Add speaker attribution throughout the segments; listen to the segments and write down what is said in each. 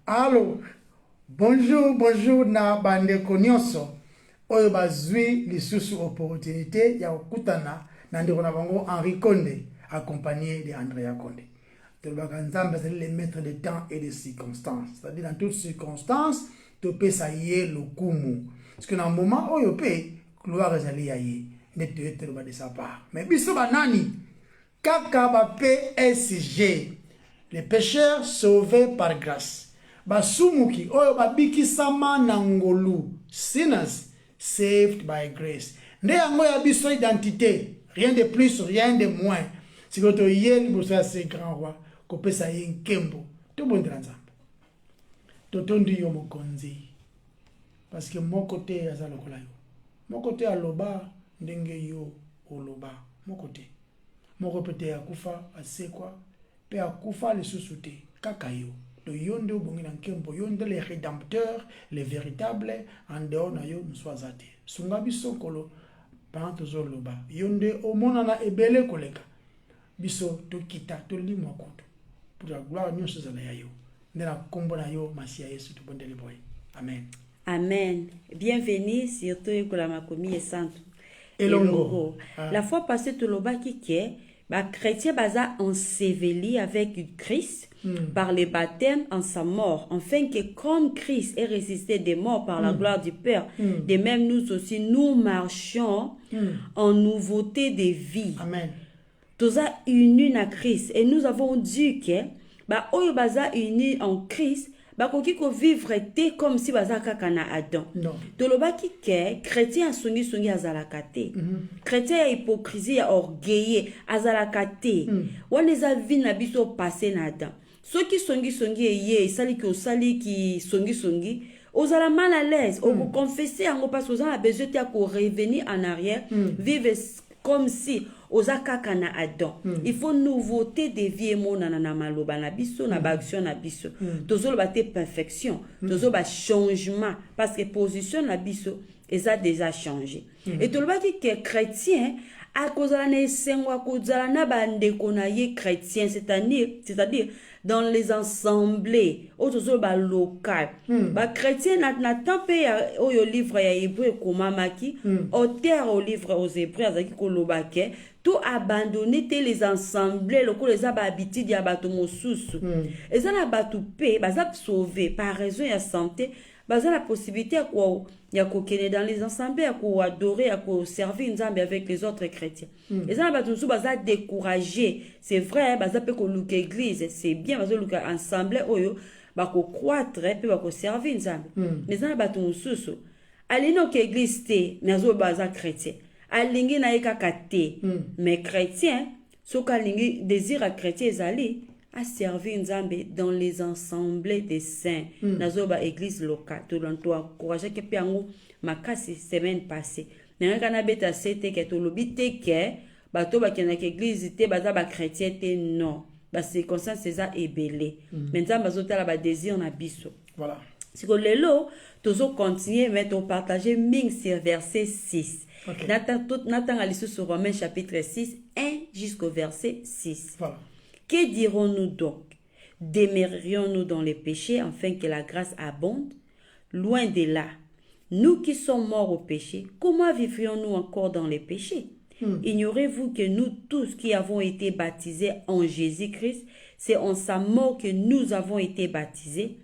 Speaker 1: Allô, bonjour na bande konyoso. Oyo bazui lisusu opportunité ya okutana na ndeko na bango Henri Condé, accompagné de Andrea Condé. Tolobaka nzambe c'est le maître de temps et de circonstances. C'est-à-dire dans toutes circonstances, to pe sa ye lokumu. Parce que dans un moment oyo pe gloire ezali ya ye. Nete toloba de sa part. Mais biso banani kaka ba PSG, les pécheurs sauvés par grâce. Basumuki oyo babikisama na ngolu, sinners saved by grace. Nde yango ya biso identité, rien de plus, rien de moins. Si koto yeli boso ya se grand roi, kopesa ye nkembo, to bondela nzambe. Totondi yo mokonzi. Parce que mon côté aza lokola yo. Mon côté aloba ndenge yo oloba. Mon côté. Mon côté akufa asekwa, pe akufa le susute kaka yo. Le yonde bongi na nkembo yonde les rédempteurs, les véritables en dehors na yo mswazate. Sunga biso kolo pantozo loba. Yonde omona na ebele koleka. Biso to kita to limwa kutu. Pour la gloire nyonso zala ya yo. Ndena kombo na yo masia Yesu to bondele boy. Amen.
Speaker 2: Amen. Bienvenue sur Toyokola Makomi et Santo.
Speaker 1: Elongo.
Speaker 2: La fois passée, tu l'as dit que chrétien baza enseveli avec Christ par le baptême en sa mort, afin que comme Christ est résisté des morts par la gloire du Père, de même nous aussi, nous marchons en nouveauté de vie.
Speaker 1: Amen.
Speaker 2: Tous a unis à Christ et nous avons dit que oyo baza unis en Christ bakoki ko vivre te comme si baza kaka na Adam.
Speaker 1: Non.
Speaker 2: Tolobaki ke chrétien songi azalaka te. Chrétien ya hypocrisie ya orgueilleux azalaka te. Wana eza vie na biso passé na Adam. Soki songi ye esali ki osali ki songi ozala mal à l'aise, on vous confesser yango parce que vous avez besoin de revenir en arrière, vivre comme si ozakaka na Adam. Il faut nouveauté de vie monana na maloba na biso na ba action na biso. Tozolo ba te perfection, tozolo ba changement parce que position na biso eza déjà changé. Et toloba ki que chrétien a kozala na esengwa kozala na bandeko na ye chrétien, c'est-à-dire dans les assemblées autour ba local ba chrétien na tempé oyo livre ya Hébreu komamaki auteur au livre aux Hébreux azaki kolobake tout abandonner les assemblées loko les habitudes ya bato mosusu eza na bato pe baza sauvé par raison ya santé baza la possibilité ya kokene dans les assemblées ya ko adorer ya ko servir nzambe avec les autres chrétiens eza na bato mosusu baza découragé, c'est vrai baza pe ko luka église, c'est bien baza luka assemblée oyo bako croître pe bako servir nzambe eza na bato mosusu alino ke église te nazo baza chrétien alingi na yeka te mais chrétien soka lingi désir à chrétien ezali à servir nzambe dans les assemblées des saints nazoba église locale to encourager que piango makasi semaine passée nanga na beta sete ke to lobite ke bato ba kena ke église te baza ba chrétien te non ba circonstance eza ebele mais nzambe azotala ba désir na biso.
Speaker 1: Voilà.
Speaker 2: Si ko lelo tozo continuer mais to partager ming sur verset 6. Okay. Nathan lisusu sur Romains chapitre 6 1 jusqu'au verset 6.
Speaker 1: Voilà.
Speaker 2: Que dirons-nous donc? Demeurerions-nous dans les péchés afin que la grâce abonde? Loin de là. Nous qui sommes morts au péché, comment vivrions-nous encore dans les péchés? Ignorez-vous que nous tous qui avons été baptisés en Jésus-Christ, c'est en sa mort que nous avons été baptisés.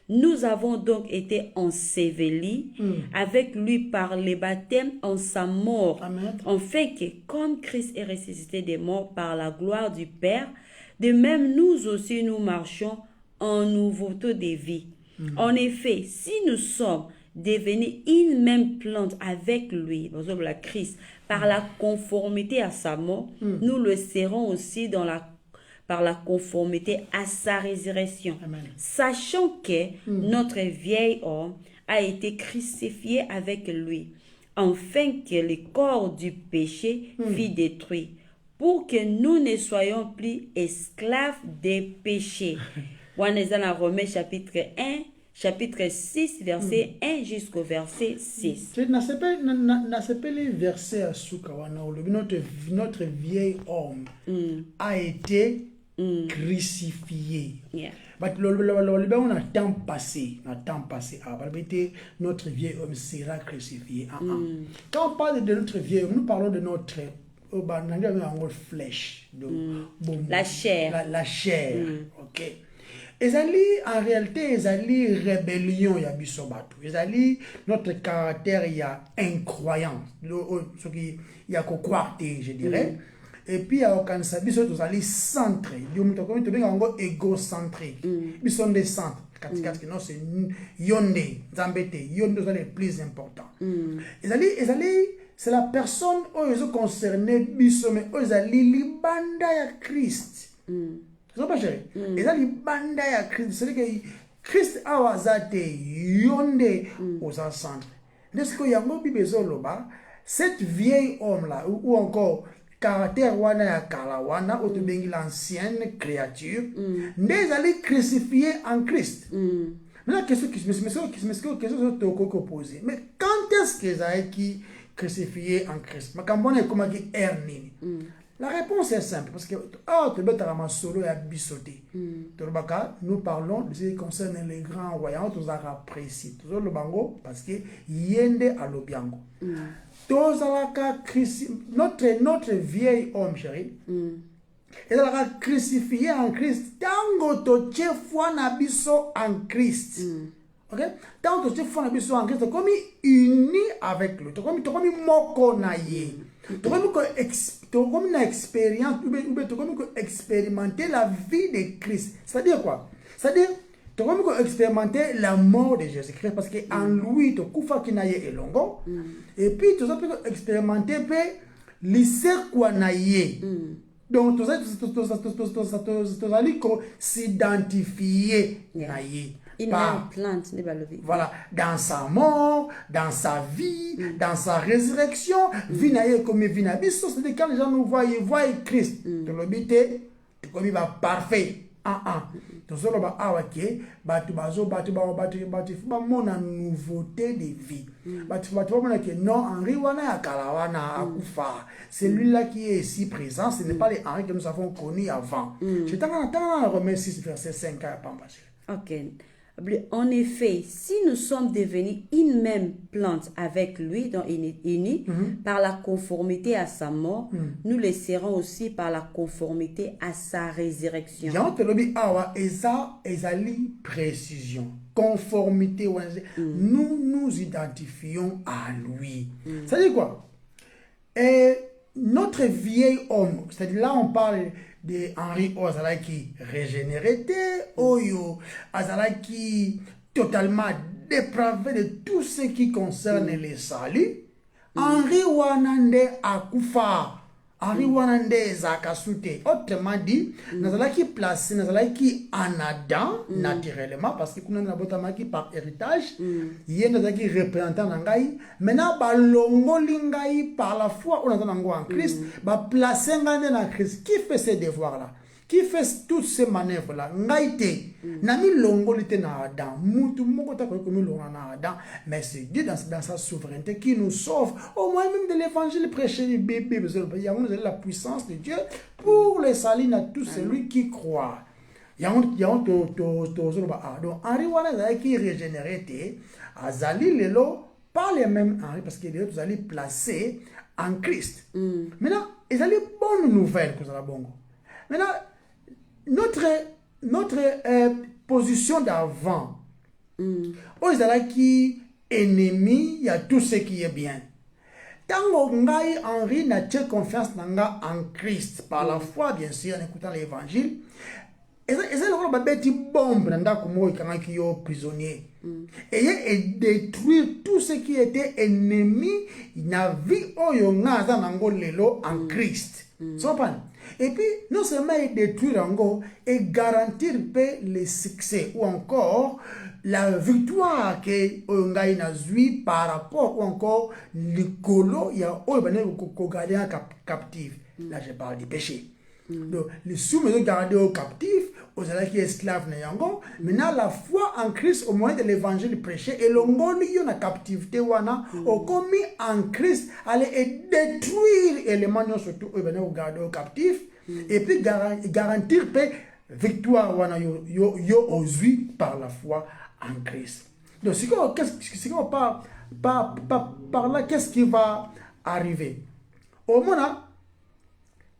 Speaker 2: Nous avons donc été ensevelis avec lui par le baptême en sa mort.
Speaker 1: Amen.
Speaker 2: Afin que, comme Christ est ressuscité des morts par la gloire du Père, de même, nous aussi, nous marchons en nouveauté de vie. En effet, si nous sommes devenus une même plante avec lui, par exemple la Christ, par la conformité à sa mort, nous le serons aussi par la conformité à sa résurrection.
Speaker 1: Amen. Sachant
Speaker 2: que notre vieil homme a été crucifié avec lui, afin que le corps du péché fût détruit, pour que nous ne soyons plus esclaves des péchés. On est dans Romains chapitre 1, chapitre 6, verset 1 jusqu'au verset 6.
Speaker 1: Les versets à Soukawana, notre vieil homme a été crucifié.
Speaker 2: Yeah.
Speaker 1: On a temps passé. Notre vieil homme sera crucifié. Quand on parle de notre vieil homme, nous parlons de notre flèche.
Speaker 2: La chair.
Speaker 1: La chair. Ok. En réalité, ils rébellion, il y a bisobatu. Notre caractère, il y a incroyance. Il y a quoi croire, je dirais. Et puis, il y a aucun sabi, ils sont centrés. Ils sont égocentriques. Ils sont des centres. Non, c'est Yondé, Zambete, Yondé, c'est les plus importants. C'est la personne où ils sont concernés, mais où ils sont libanda ya Christ. C'est pas chéri. Ils sont libanda ya Christ. C'est-à-dire que Christ a wazate Yondé aux centres. Est-ce qu'il y a un peu de cette vieille homme-là, ou encore caractère wana ya kalawana, ou l'ancienne créature, n'est allé crucifié en Christ. Maintenant, question qui se poser. Mais quand est-ce qu'ils ont été crucifiés en Christ? La réponse est simple, parce que nous parlons de ce qui concerne les grands royaumes, tous précis, parce que yende à l'obiango. Notre vieil homme, chéri, il a crucifié en Christ. Tango to foi nabiso en Christ. Ok? Tango to foi nabiso en Christ, comme uni avec lui. Comme moko na ye. Comme une expérience, comme expérimenter la vie de Christ. C'est-à-dire quoi? C'est-à-dire, tu as expérimenter la mort de Jésus-Christ parce qu'en lui, tu as fait longo. Et puis, tu as expérimenté l'issue quoi naïe. Donc, tu as s'identifier naïe. Voilà, dans sa mort, dans sa vie, dans sa résurrection, vie naïe comme vie naïe. C'est-à-dire quand les gens nous voient, ils voient Christ. Tu l'as dit, parfait. Tozolo ba awake batu mona nouveauté de vie. Batu mona que non Henri wana ya kalawana akufa. Celui-là qui est ici présent, ce n'est pas les Henri que nous avons connus avant. Je t'entends Romains 6 verset 5 à Pambaché.
Speaker 2: OK. En effet, si nous sommes devenus une même plante avec lui, donc unis, par la conformité à sa mort, nous le serons aussi par la conformité à sa résurrection.
Speaker 1: Précision, conformité, nous nous identifions à lui. Ça dit quoi? Notre vieil homme, c'est-à-dire là on parle de Henri Ozalaki régénéré, Oyo Azalaki totalement dépravé de tout ce qui concerne les saluts. Henri Wanande Akufa, Henri Wanande Zakasute. Autrement dit, Nazalaki placé, Nazalaki en Adam, naturellement, parce que nous avons par héritage, il y a Nazalaki représentant Nangai. Maintenant, Balongo Lingai, par la foi, on a en Christ, placé en Christ. Qui fait ces devoirs-là? Qui fait toutes ces manœuvres-là? Ngaïté, Nami Longolite na Adam, Moutou Mokota comme l'on a Adam, mais c'est Dieu dans sa souveraineté qui nous sauve. Au moins même de l'évangile prêché du bébé, il y a la puissance de Dieu pour les salir à tout celui qui croit. Il y a donc Henri Wana qui est régénéré, Azali Lelo, pas les mêmes Henri, parce que les autres allaient placer en Christ. Maintenant, ils allaient bonne nouvelle que ça bongo. Maintenant, notre position d'avant, aux qui ennemis, il y a tout ce qui est bien. Tant que Henri n'a pas confiance en Christ, par la foi, bien sûr, en écoutant l'évangile, et ça, c'est une bombe qui est prisonnier. Et détruire tout ce qui était ennemi, il n'a vu en Christ. Et puis, non seulement détruire et garantir le succès ou encore la victoire que on a eu par rapport ou encore l'écolo, il y a un gardien captif. Là, je parle du péché. Donc, les sous-maisons gardés au captif, aux qui esclaves n'ayant, maintenant la foi en Christ au moyen de l'évangile prêché et l'ongoni yon la captivité wana au commis en Christ aller détruire éléments surtout au garder au captif et puis garantir victoire wana yo ozui par la foi en Christ. Donc par là, qu'est-ce qui va arriver? Au moment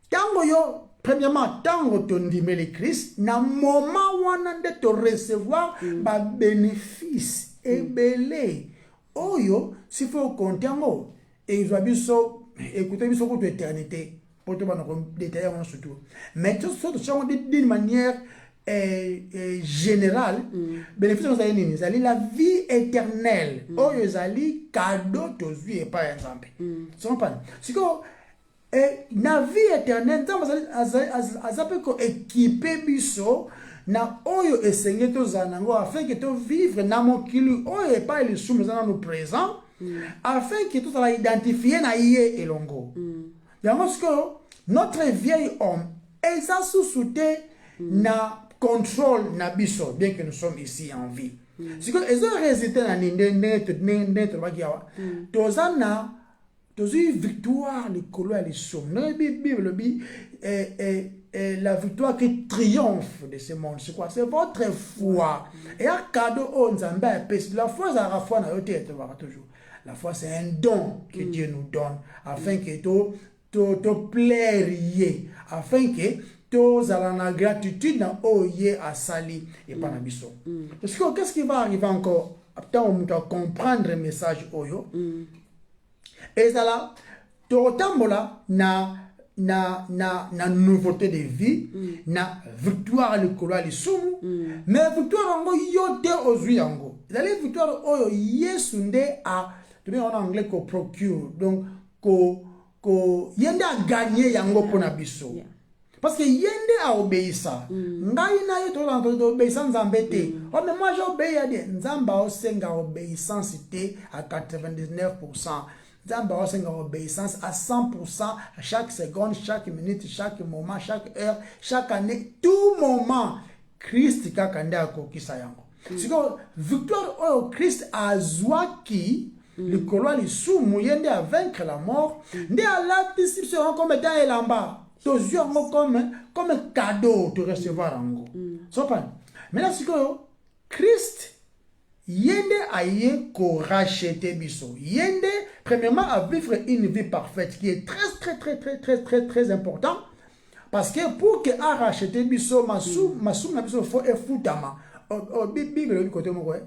Speaker 1: tango yo premièrement tango tondime le Christ na moment wana de te recevoir ba bénéfice ebele oyo s'il faut compter ngo et ils biso écouter biso pour l'éternité pour te détailler surtout mais tout ça d'une manière générale bénéfice nous allons la vie éternelle oyo zali cadeau to vie et pas exemple c'est pas c'est que na vie éternelle azape ko équiper biso na oyo esengé to zanango afin que to vivre na mokili oyo et pas les soumés dans nos présents afin que tout ça identifier na yé elongo parce que notre vieil homme est sous-souté na contrôle na biso bien que nous sommes ici en vie c'est que ils ont résulté na nende bakiawa tozana tozi victoire les colons les sommes la Bible dit la victoire qui triomphe de ce monde c'est quoi c'est votre foi et un cadeau au nzambe la foi ça la foi na yote toujours la foi c'est un don que Dieu nous donne afin que to plaire afin que tous à la gratitude na oye à sali et pas na biso parce que qu'est-ce qui va arriver encore après on doit comprendre le message oyo et ça là totambola na nouveauté de vie na victoire le kola le sumu mais victoire ngo yote ozui yango la victoire oyo yesu nde a tu bien en anglais ko procure donc ko yende a gagner yango pona biso parce que yende a obéissa ngai na yo to obéissance nzambe te oh mais moi j'obéis à Dieu nzamba o senga obéissance te à 99%. Nzamba o senga obéissance à 100% à chaque seconde, chaque minute, chaque moment, chaque heure, chaque année, tout moment Christ kakanda ko kisayango. C'est que victoire au Christ a zwaki le kolwa li sumu yende à vaincre la mort, nde à la discipline comme étant elamba. Tos yeux comme un cadeau de recevoir en gros. Maintenant, c'est que Christ, yende aye ko racheter biso. Yende, premièrement, à vivre une vie parfaite qui est très important. Parce que pour que a racheter biso, masou na biso faut efutama. Bible du côté moi.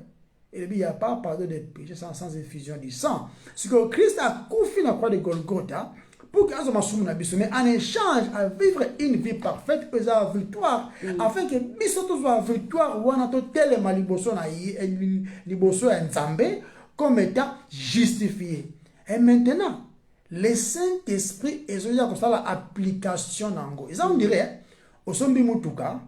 Speaker 1: Et il n'y a pas pardon des péchés sans effusion du sang. C'est que Christ a confié la croix de Golgotha. Pour que mais en échange à vivre une vie parfaite et à victoire afin que biso to soit victoire wana to telema liboso na liboso ya nzambe comme étant justifié. Et maintenant le Saint-Esprit ezoya ko sala application nango ils on dirait au sombi mutuka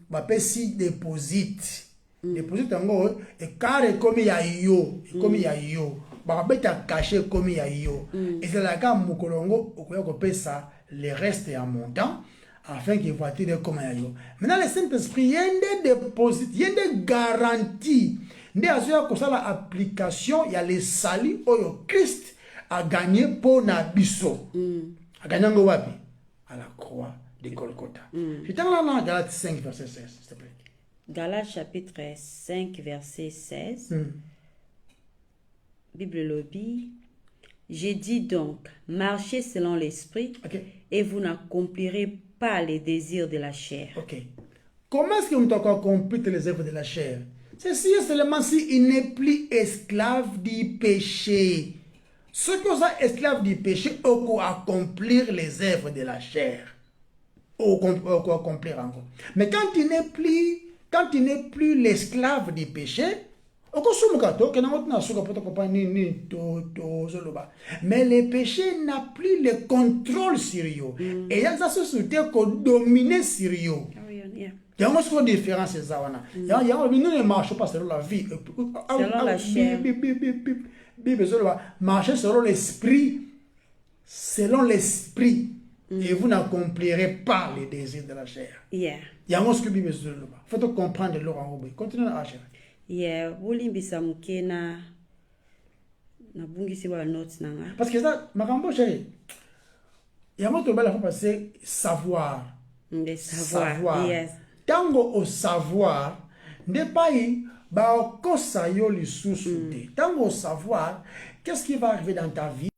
Speaker 1: ba pesi deposit nango et carré comme ya yo comme ya yo beta caché comme ya yo et c'est la gamme mukolongo okoya ko pesa le reste en montant afin qu'il voiture comme ya yo maintenant le Saint-Esprit yende déposit yende garantie nde azoya ko sala application ya le sali oyo Christ a gagné pour na biso a gagné ngo wapi à la croix de Golgotha. Je t'en dans Galates 5 verset 16 s'il te plaît.
Speaker 2: Galates chapitre 5 verset 16. Bible lobby. J'ai dit donc, marchez selon l'esprit et vous n'accomplirez pas les désirs de la chair.
Speaker 1: Comment est-ce qu'on doit accomplir les œuvres de la chair? C'est si seulement si il n'est plus esclave du péché. Ce que sont esclaves du péché, on peut accomplir les œuvres de la chair. On peut accomplir encore. Mais quand il n'est plus l'esclave du péché, mais le péché n'a plus le contrôle sur eux. Et il y a des sociétés qui dominent sur eux. Il y a une différence. Il y a ne marche pas selon la vie.
Speaker 2: Selon la chair.
Speaker 1: Marchez selon l'esprit. Selon l'esprit. Et vous n'accomplirez pas les désirs de la chair. Il y a un ce que Bible dit. Il faut comprendre leur enrobé. Continuez à chercher.
Speaker 2: Bolimbisa muke na bungisi ba notes nanga.
Speaker 1: Parce que ça, makambo chéri. Il y a un autre bala faut passer savoir.
Speaker 2: Savoir. Yes.
Speaker 1: tango au savoir n'est pas baokosa yo lisusu te. Tango au savoir, qu'est-ce qui va arriver dans ta vie?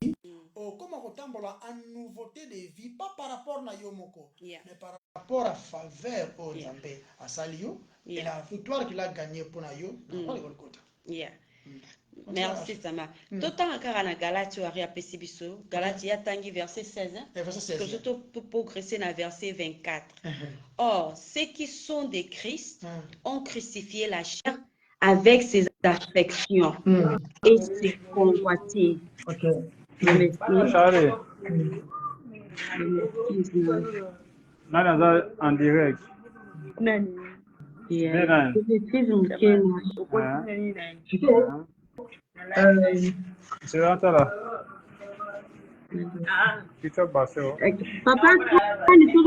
Speaker 1: Comment otambola en nouveauté de vie, pas par rapport na yo moko, mais par rapport à faveur au Nzambe à Salio et la victoire qu'il a gagnée pour na yo na Golgotha.
Speaker 2: Merci Sama. Totan akara na Galati wa riapesi biso. Galati ya tangi verset 16. Que je peux progresser na verset 24. Or, ceux qui sont de Christ ont crucifié la chair avec ses affections et ses convoitises. Je m'excuse.
Speaker 3: Nani en direct. C'est là.
Speaker 2: Papa, il
Speaker 1: faut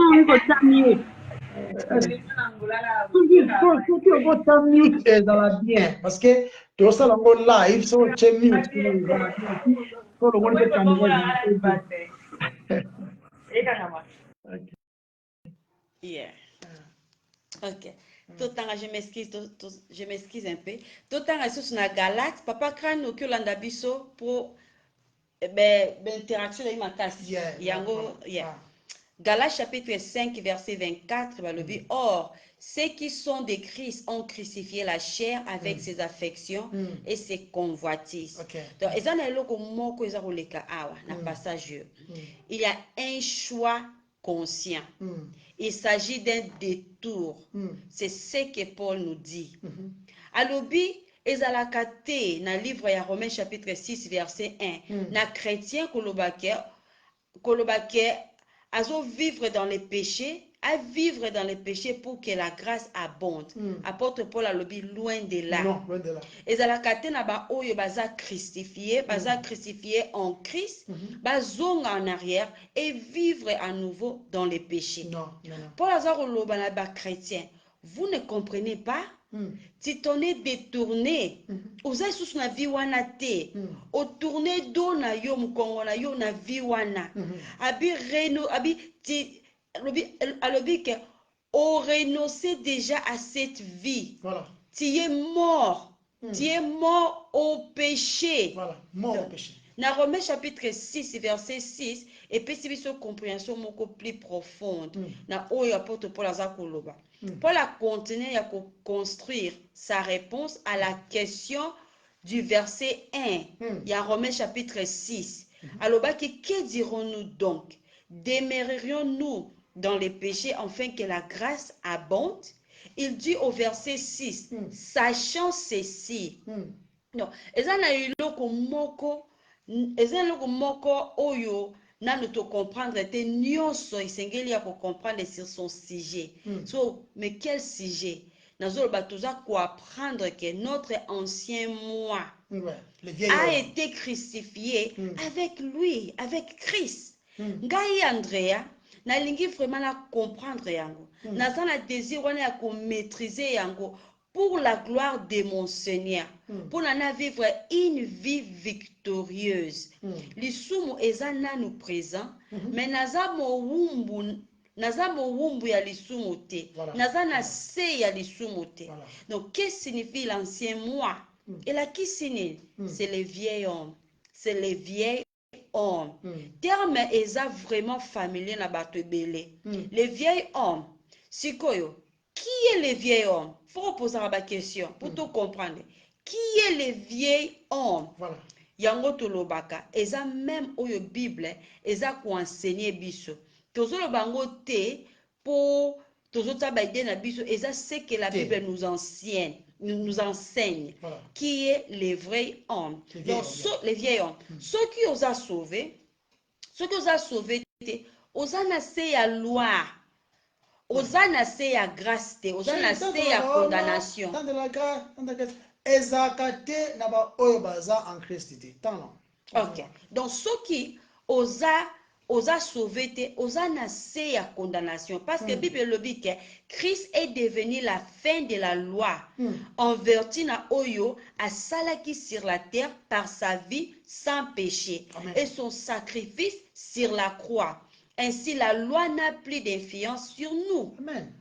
Speaker 1: que tu mute dans la bien parce que tu as ça live so tu mute pour le monde
Speaker 2: Ok. Totanga, je m'excuse un peu. Totanga sous na Galate, papa crâne que l'andabiso pour interaction avec ma tasse. Yango, Galates chapitre 5 verset 24 va le dire. Or, ceux qui sont de Christ ont crucifié la chair avec ses affections et ses convoitises. Donc, il y a un choix conscient. Il s'agit d'un détour. C'est ce que Paul nous dit. Alobi, ezalaka te na livre ya Romains chapitre 6 verset 1. Na chrétien kolobake azo vivre dans les péchés, à vivre dans les péchés pour que la grâce abonde. Apôtre Paul alobi loin de là.
Speaker 1: Non, loin de là.
Speaker 2: Ezalaka te na ba oyo baza crucifié en Christ, bazonga en arrière et vivre à nouveau dans les péchés.
Speaker 1: Non.
Speaker 2: Paul azaro loba na ba chrétien. Vous ne comprenez pas? Si ton es détourné, oza sous na vie wana te, o tourner do na yo mukongo na yo na vie wana. Abi alobi que o renoncer déjà à cette vie.
Speaker 1: Voilà.
Speaker 2: Tu es mort. Tu es mort au péché.
Speaker 1: Voilà, mort au péché.
Speaker 2: Dans Romains chapitre 6, verset 6, et puis si vous avez une compréhension beaucoup plus profonde, dans oyo apôtre Paul azakoloba. Paul a continué à construire sa réponse à la question du verset 1. Il y a Romains chapitre 6. Alors, que dirons-nous donc? Demeurerions-nous dans les péchés afin que la grâce abonde? Il dit au verset 6, sachant ceci. Non, ezana iloko moko oyo nanu to comprendre te nyonso isengeli ya ko comprendre sur son sujet. So, mais quel sujet? Nazolo batoza ko apprendre que notre ancien moi a été crucifié avec lui, avec Christ. Ngai Andrea nalingi vraiment la comprendre yango. Naza na désir wana ya ko maîtriser yango pour la gloire de mon Seigneur, pour en vivre une vie victorieuse. Lisumu ezana nous présent, mais nazamo wumbu ya lisumu te, nazana se ya lisumu te. Donc qu'est-ce que signifie l'ancien moi? Et là qui signifie? C'est le vieil homme, c'est le vieil homme. Terme eza vraiment familier na bato ebele. Le vieil homme, sikoyo. Qui est le vieil homme? Il faut poser la question pour tout comprendre. Qui est le vieil homme?
Speaker 1: Voilà.
Speaker 2: Yango tolobaka, eza même oyo Bible, eza ko enseigner biso. Tozolo bango te pour tozota ba ide na biso, eza ce que la Bible nous enseigne. Voilà. Qui est le vrai homme? Donc, le vieil homme. Ceux qui os a sauvé, osa na se ya loi. Osa na se ya grâce te, osa na se ya condamnation.
Speaker 1: Dans de la grâce, ezakate na ba oyo baza en Christ te.
Speaker 2: Ok. Donc ceux qui osa sauvé te, osa na se ya condamnation parce que Bible le dit que Christ est devenu la fin de la loi en vertu na oyo asalaki sur la terre par sa vie sans péché. Amen. Et son sacrifice sur la croix. Ainsi, la loi n'a plus d'influence sur nous.
Speaker 1: Amen.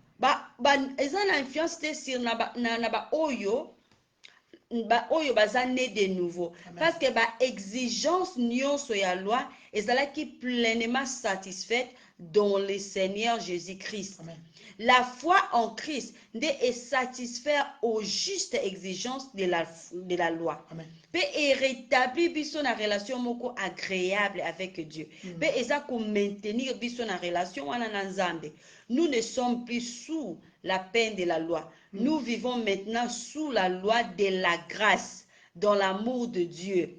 Speaker 2: eza na influence te sur na ba oyo baza né de nouveau. Amen. Parce que exigence nyonso ya loi ezalaki pleinement satisfaite dans le Seigneur Jésus-Christ. Amen. La foi en Christ est satisfaire aux justes exigences de la loi. Pe rétablir biso na relation moko agréable avec Dieu. Pe eza ko maintenir biso na relation wana na Nzambe. Nous ne sommes plus sous la peine de la loi. Nous vivons maintenant sous la loi de la grâce, dans l'amour de Dieu.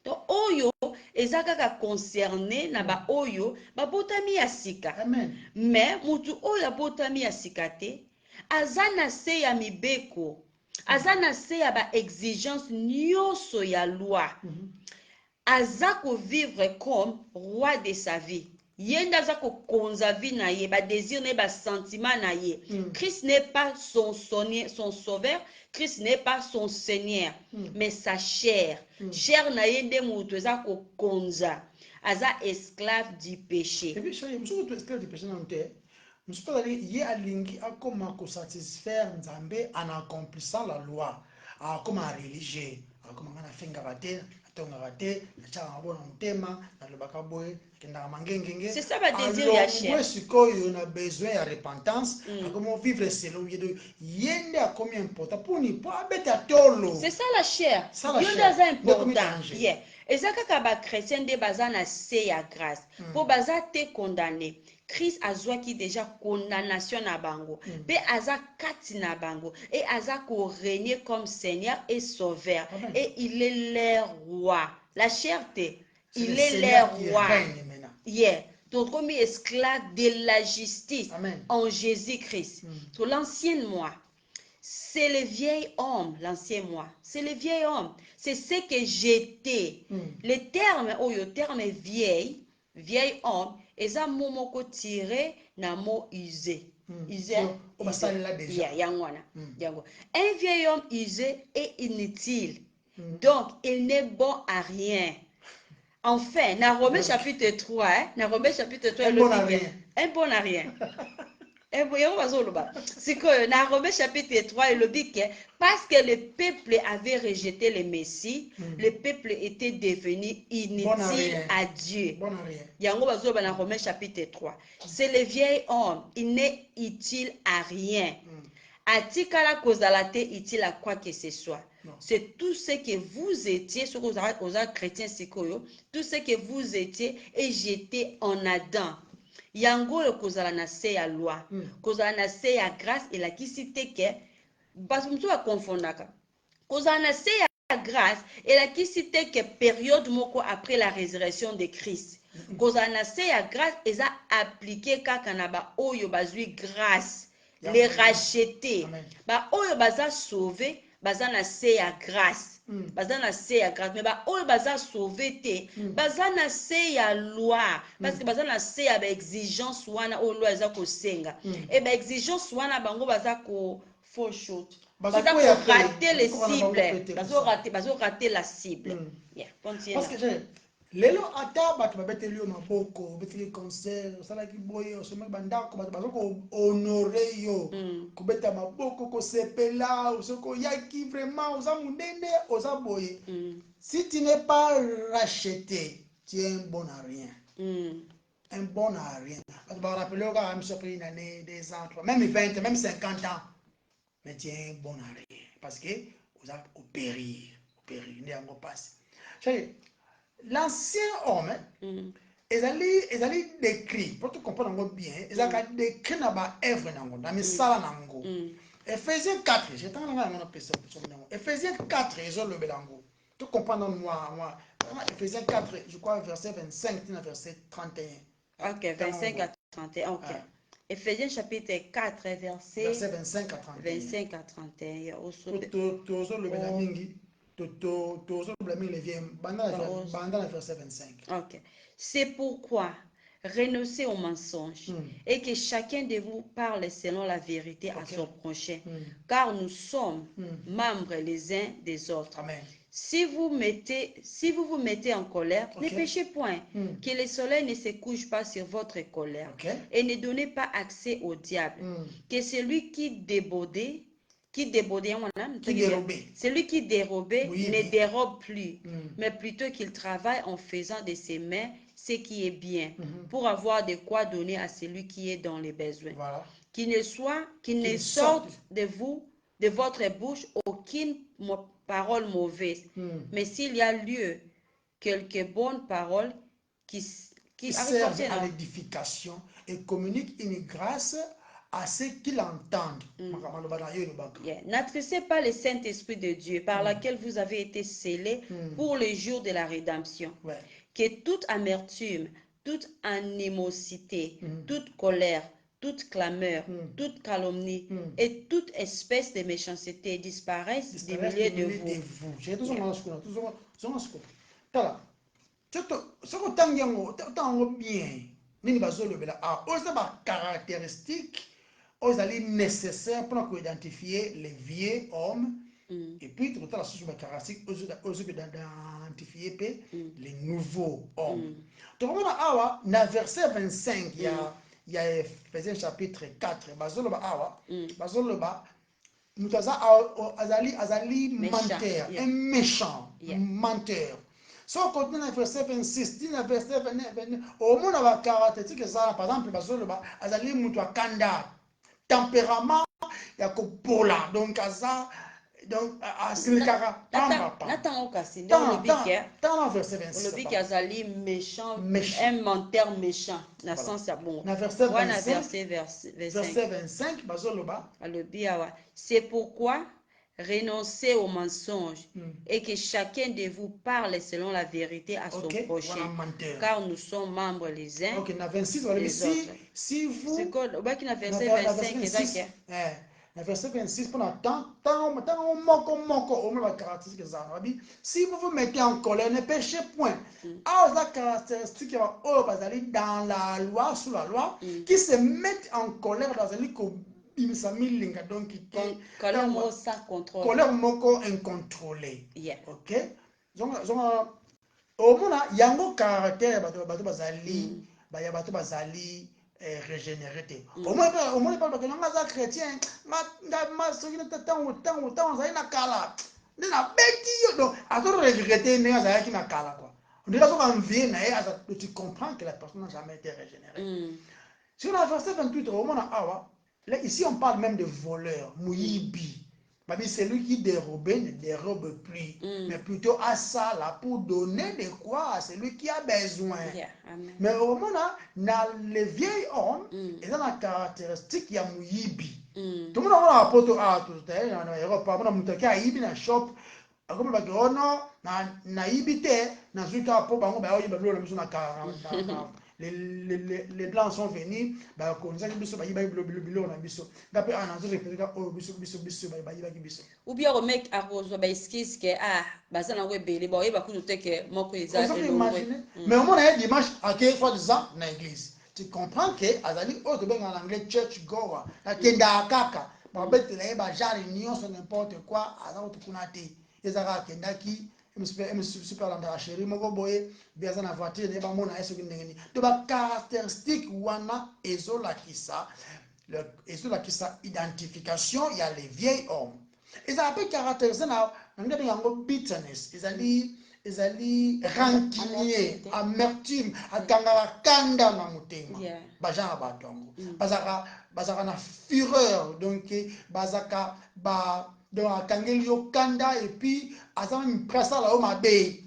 Speaker 2: Donc, oyo, ezakaka concerné na ba oyo, ba botami ya sika. Amen. Mais, mutu oyo botami ya sika te, azana se ya mibeko, azana se ya ba exigence nyonso ya loi. Azako vivre comme roi de sa vie. Yenda zako konza vie na ye, ba désir ne ba sentiment na ye. Christ n'est pas son sauveur, Christ n'est pas son Seigneur, mais sa chair. Chair na ye nde mutu zako konza. Aza esclave du péché.
Speaker 1: Et puis, chérie, monsieur, tu esclave du péché non te. Monsieur, pas d'aller y alingi a comment ko satisfaire Nzambe en accomplissant la loi. A comment religieux, a comment na finga raté.
Speaker 2: C'est ça va désir ya chair.
Speaker 1: On a besoin de repentance. Comment vivre selon Dieu.
Speaker 2: C'est ça la chair.
Speaker 1: C'est ça la
Speaker 2: chair. C'est important. Yeah. Et ça quand ba chrétien de bazana se ya grâce. Pour baza te condamné. Christ a qui déjà condamnation na bango. Pe aza kati na bango. Et aza ko régner comme Seigneur et Sauveur. Amen. Et il est leur roi. La cherté, il est leur roi. Yeah. Donc comme esclave de la justice. Amen. En Jésus-Christ. Donc l'ancien moi, c'est le vieil homme, l'ancien moi. C'est le vieil homme. C'est ce que j'étais. Le terme vieil homme, et ça momoko tiré na mot usé. Usé. Un vieil homme usé est inutile. Donc, il n'est bon à rien. Enfin, dans Romains chapitre 3, dans Romains chapitre 3,
Speaker 1: un bon à rien.
Speaker 2: Un bon à rien. C'est que dans Romains chapitre 3, il dit que parce que le peuple avait rejeté le Messie, le peuple était devenu inutile à Dieu.
Speaker 1: Bon à rien.
Speaker 2: Dans Romains chapitre 3. C'est le vieil homme, il n'est utile à rien. Atikala kozalate utile à quoi que ce soit. C'est tout ce que vous étiez, ce que vous avez chrétiens, tout ce que vous étiez et j'étais en Adam. Yango le kozala na se ya loi, kozala na se ya grâce et la kisite ke parce que va confondaka. Kozala na se ya grâce et la kisite ke période moko après la résurrection de Christ. Kozala na se ya grâce et ça appliqué kaka na ba oyo bazui grâce, les racheter. Ba oyo baza sauvé, baza na se ya grâce. Baza na se ya grâce, mais ba oyo baza sauvé te, baza na se ya loi, parce que baza na se ya ba exigence wana o loi eza ko senga. Et ba exigence wana bango baza ko fall short. Baza ko rater les cibles, baza rater la cible. Yeah, continue.
Speaker 1: Parce que lelo ata bato babeteli yo maboko beteli concert osalaki boye osomaki bandako bato bazoko honore yo kobeta maboko kosepela osoko oyaki vraiment oza munene oza boye si tu n'es pas racheté tu es un bon à rien. Un bon à rien. Bato barapele oka amisopeli une année 2 ans 3 même 20 même 50 ans mais tu es un bon à rien parce que oza opérir ne yango passe. L'ancien homme, ils allaient décrire, pour te comprendre bien, ils allaient décrire dans la œuvre, dans mes salles. Ephésiens 4, j'étais en train de penser Ephésiens 4, ils ont le bélango. Tu comprends moi. Ephésiens 4, je crois, verset 25, verset 31.
Speaker 2: Ok, 25 à 31, ok. Ephésiens chapitre 4, verset
Speaker 1: 25 à 31.
Speaker 2: 25 à 31.
Speaker 1: Ok.
Speaker 2: C'est pourquoi renoncez au mensonge et que chacun de vous parle selon la vérité à son prochain, car nous sommes membres les uns des autres.
Speaker 1: Amen.
Speaker 2: Si vous vous mettez en colère, ne péchez point, que le soleil ne se couche pas sur votre colère, et ne donnez pas accès au diable, que celui qui débordait, celui qui dérobait ne dérobe plus, mais plutôt qu'il travaille en faisant de ses mains ce qui est bien, pour avoir de quoi donner à celui qui est dans les besoins.
Speaker 1: Voilà.
Speaker 2: Qu'il ne sorte de votre bouche aucune parole mauvaise, mais s'il y a lieu, quelques bonnes paroles qui
Speaker 1: servent à l'édification et communiquent une grâce à ceux qui l'entendent.
Speaker 2: N'attristez pas le Saint-Esprit de Dieu par lequel vous avez été scellés pour le jour de la rédemption. Que toute amertume, toute animosité, toute colère, toute clameur, toute calomnie et toute espèce de méchanceté disparaissent du milieu de vous.
Speaker 1: Nécessaire pour identifier les vieux hommes et puis tu as la source caractéristique d'identifier les nouveaux hommes. Donc on a dans verset 25 il y a Ephésiens chapitre 4 bazoloba awa bazoloba mutaza azali menteur, un méchant menteur. Si on continue dans verset 26, dans verset 29, au moins la caractéristique ça par exemple bazoloba azali mutwa kanda tempérament ya kopola donc aza donc asilikaka pamba
Speaker 2: Nathan kasi dans
Speaker 1: le verset 26
Speaker 2: le bic azali méchant, un menteur méchant na sens ya bon
Speaker 1: na verset
Speaker 2: 25
Speaker 1: verset 25 bazoloba
Speaker 2: c'est pourquoi renoncez au mensonge et que chacun de vous parle selon la vérité à son prochain, car nous sommes membres les uns des autres.
Speaker 1: Si vous
Speaker 2: verset 25
Speaker 1: verset 26 si vous vous mettez en colère, ne péchez point. La caractéristique dans la loi, sous la loi, qui se mettent en colère dans un lit donc colère moko incontrôlée. Ok? Au moins yango caractère bato bazali régénéré. Au moins pas parce que nga chrétien nga soki na tant ça na kala. Na beti donc à toi regretter nga ça qui na kala quoi. On dirait qu'on vient mais tu comprends que la personne n'a jamais été régénérée. Sur la verset 28 au moins là ici on parle même de voleur, muyibi. C'est lui qui dérobait ne dérobe plus, mais plutôt à ça là pour donner de quoi à celui qui a besoin. Mais au moment là, les vieils hommes, ils ont la caractéristique il y a muyibi. Tout le monde a un poteau à tout en Europe, on a muté à ibi na shop, comme le baguette na ibité na zuta po bango ba oyi ba lo la miso na les blancs sont venus ba ko nzaki biso ba yiba bilo na biso ngape ana zo représenter o biso ba yiba biso
Speaker 2: ou bien le mec a reçu ba excuse que bazana we bele ba yeba kuno teke moko eza
Speaker 1: mais au moins un dimanche à quelle fois disant na église tu comprends que azali o to benga en anglais church goer na kenda kaka ba betela ba jari nyonso n'importe quoi azalo tukuna te ezaka kenda ki super la chérie moko boye biaza na voiture ne ba mona eso kindengeni to ba caractéristique wana ezolakisa identification il y a les vieils hommes ils appellent caractérisé na ngade yango bitterness ezali rancunier amertume akanga kanda na motema bajana badongo bazaka na fureur donc bazaka donc akangeli yo kanda et puis azama mpresa la o mabe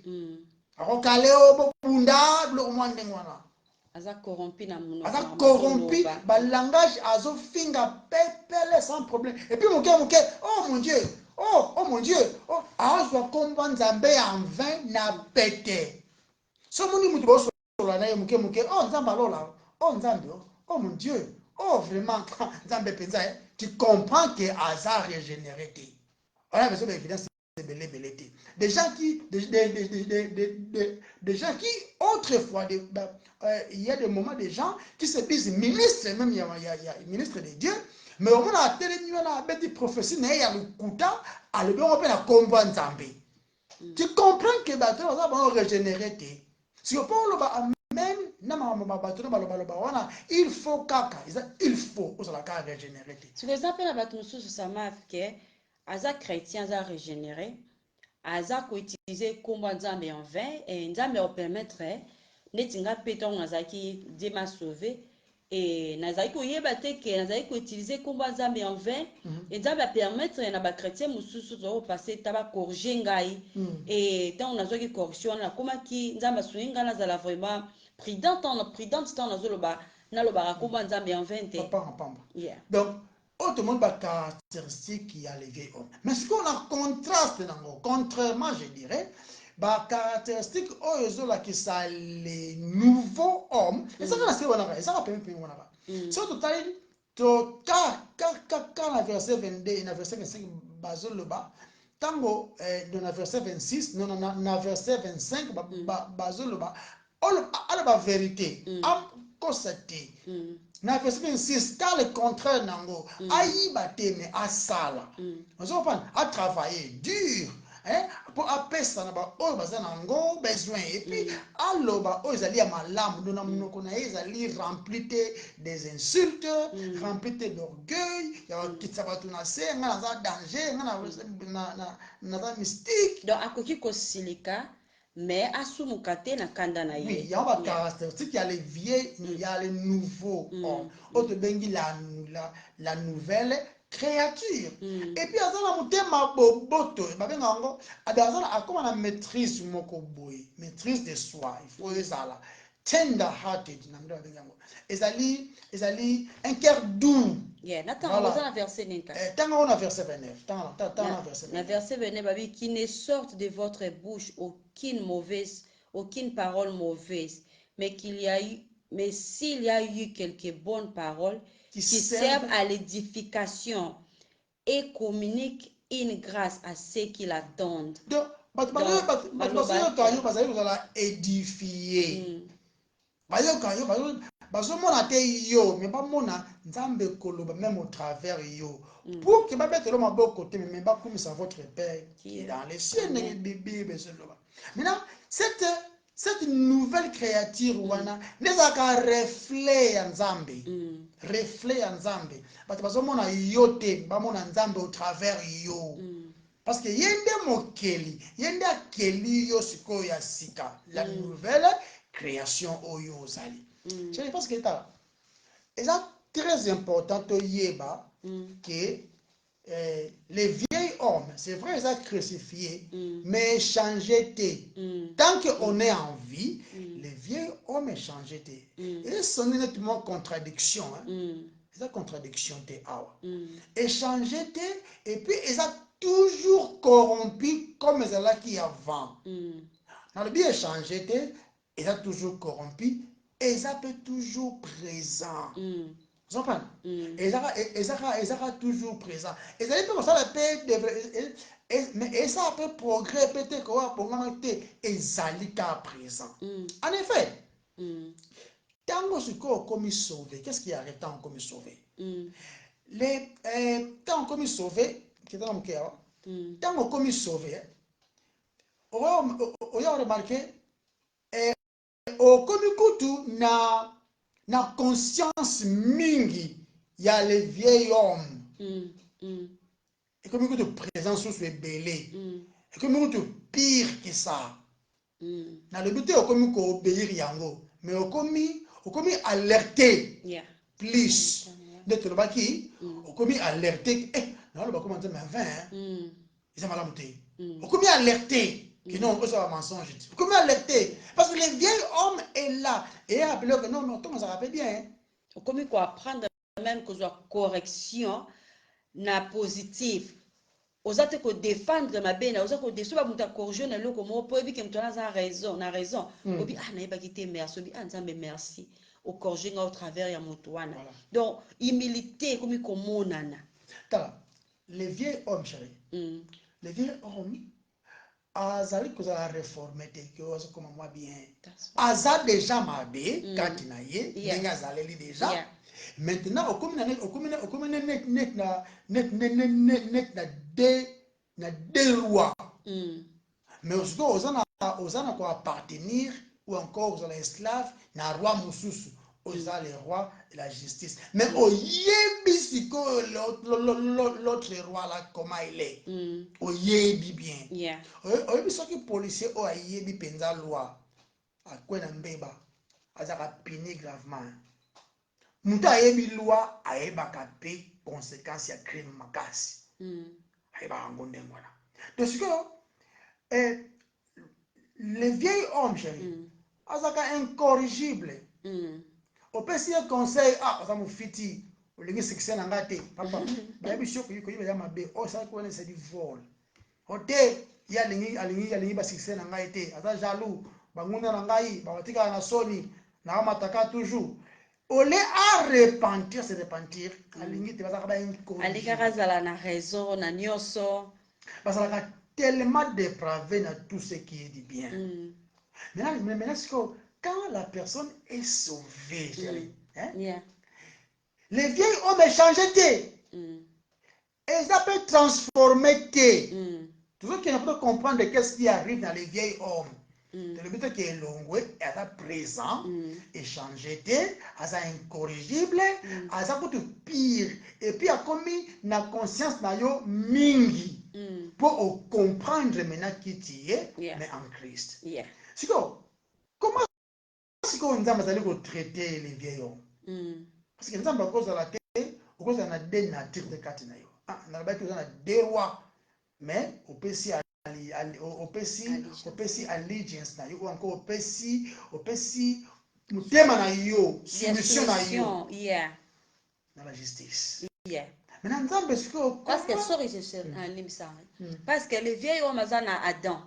Speaker 1: akokale o bopunda biloko mwa ndenge wana
Speaker 2: aza corrompu
Speaker 1: ba langage azofinga pepele sans problème et puis moke oh mon dieu azwa komba nzambe en vain na pete so moni mutu bosola na ye moke nzambe alola nzambe oh mon dieu vraiment nzambe penza tu comprends que aza régénéré. On a besoin d'évidence. Des gens qui, des gens qui autrefois, il y a des moments, des gens qui se disent ministres, même il y a ministre de Dieu, mais au moins à télé, il y a des prophéties, il y a le kuta, à le bon, on peut la combattre Zambé. Tu comprends que bateau va régénérer. Si on parle amen, il faut caca, il faut la régénérer.
Speaker 2: Ce que ça appelle à sous ça marque que Aza chrétien a régénéré, Aza ko utiliser combat Nzambe en vain et Nzambe au permettre netinga péton Nazaki Dieu m'a sauvé et Nazaki ko yeba te que Nazaki ko utiliser combat Nzambe en vain et Nzambe a permettre na ba chrétien mususu zo passer taba corriger ngai et tant on a zo ki correction na koma ki Nzambe swinga na zala vraiment prudent tant na zo loba na loba combat Nzambe en vain te.
Speaker 1: Yeah. Donc autrement, la caractéristique qui a les vieilles hommes. Mais ce qu'on a contraste, contrairement, je dirais, la caractéristique qui sont les nouveaux hommes, et ça va se voir, ça va pas me surtout, quand la verset 22 et la verset 25, basé le bas, tango, dans la verset 26, non, la verset 25, basé le bas, à la vérité, à constater. Na verset 26, car le contraire nango, aïe baté mais à sala. Vous comprenez? À travailler dur, hein, pour appeler ça na oh bazan nango besoin et puis allo ba oh zali à malam, nous n'avons connaissé zali rempli des insultes, rempli d'orgueil, ya kitsabatu na se, na za danger, na mystique.
Speaker 2: Donc à koki ko silika mais asumukate na kanda na ye.
Speaker 1: Oui, il y a une caractéristique, il y a les vieux, il y a les nouveaux hommes. Autre bengi la nouvelle créature. Et puis, à ça, on a boboto, à comment on maîtrise moko boy, maîtrise de soi, il faut ça tender hearted, ezali un cœur doux.
Speaker 2: Yeah, voilà. Verset 29.
Speaker 1: Tant verset 29.
Speaker 2: Verset 29, babi, qui ne sorte de votre bouche aucune parole mauvaise, mais s'il y a eu quelques bonnes paroles qui servent à l'édification et communiquent une grâce à ceux qui l'attendent.
Speaker 1: Donc, édifier. Bazomona te yo mais bamona nzambe koloba même au travers yo pour que babete lo maboko te mais bakumisa votre père qui est dans les cieux ne bébé besoin. Maintenant cette nouvelle créature wana nezaka reflet ya nzambe reflet ya nzambe bato bazomona yo te bamona nzambe au travers yo parce que yende mokeli yende akeli yo sikoyo ya sika la nouvelle création oyo ozali. Je pense que c'est très important de yeba que les vieils hommes, c'est vrai, ils ont crucifié, mais changé. Tant qu'on est en vie, les vieils hommes changé. Et c'est nettement contradiction. C'est une contradiction. Et changé, et puis ils ont toujours corrompu comme ils étaient qui avant. Dans le bien changé, ils ont toujours corrompu. Et ça peut toujours présent. Vous comprenez? Et ça toujours présent. Et ça peut ça mais ça peut progrès peut-être quoi pour monter et zalika présent. En effet, tant que comme sauvé, qu'est-ce qui arrête tant comme sauvé? Les tant comme sauvé, qui est dans mon cœur, tant comme sauvé, on a remarqué okomi kutu na conscience mingi ya les vieils hommes ekomi kutu présence sous ebele ekomi kutu pire que ça na le but okomi ko obéir yango mais okomi alerté plus ndeto lobaki okomi alerté na loba comment dire mais 20 ils malamu te okomi alerté que non, c'est un mensonge. Comment alerter? Parce que les vieils hommes est là. Et appelé que non, mais on s'en rappelle bien.
Speaker 2: Comme il faut apprendre même que soit correction na positif. Aux autres que défendre ma benne, aux autres que défendre ma corriger na loko mo pour que tu as raison, na raison. Obi ah na ba kité merci, obi ah nzambe merci. Au corriger au travers ya motoana. Donc humilité comme il komonana.
Speaker 1: Les vieils hommes chérie. Les vieils hommes azali kozala réformé te ke ozokoma mwa bien aza déjà mabe kati na ye ndenge azaleli déjà maintenant okomi na deux rois mais oza na koappartenir ou encore ozala esclave na roi mosusu oza le roi de la justice mais oyebi sikoyo l'autre roi là comment il est oyebi bien oyebi soki policier oyo ayebi mpenza loi akwe na mbeba azaka puni gravement mutu ayebi loi ayebaka mpe conséquence ya crime makasi ayebaka yango ndenge wana donc sikoyo le vieil homme chéri azaka incorrigible opesi ye conseil aza mofiti olingi succès na nga te papa bayebi soki koyiba ya mabe osalaki wana esali vol ote ye alingi basuccès na ngai te aza jaloux bangunda na ngai babatikala na soni nakamataka toujours ole a repentir se repentir alingi te bazalaka
Speaker 2: alikaka azala na raison na nyonso
Speaker 1: bazalaka tellement dépravé na tout ce qui est du bien maintenant quand la personne est sauvée le vieil homme est changé et ça peut transformer tout ce qui ne peut comprendre qu'est-ce qui arrive dans les vieils hommes. Le but qui est long, elle est présent, échangé, elle est incorrigible, elle est pire. Et puis, elle a commis la conscience na mingi pour comprendre maintenant qui tu es, mais en Christ. C'est comment est-ce qu'on a traiter les vieils hommes? Parce que nous avons cause de la tête, cause de la deux natures de Katinayo. On a deux rois, mais au PC allegiance na yo ou encore au PC mutema na yo soumission na yo dans la justice maintenant nzambe siko
Speaker 2: parce que sorry parce que le vieil homme azana Adam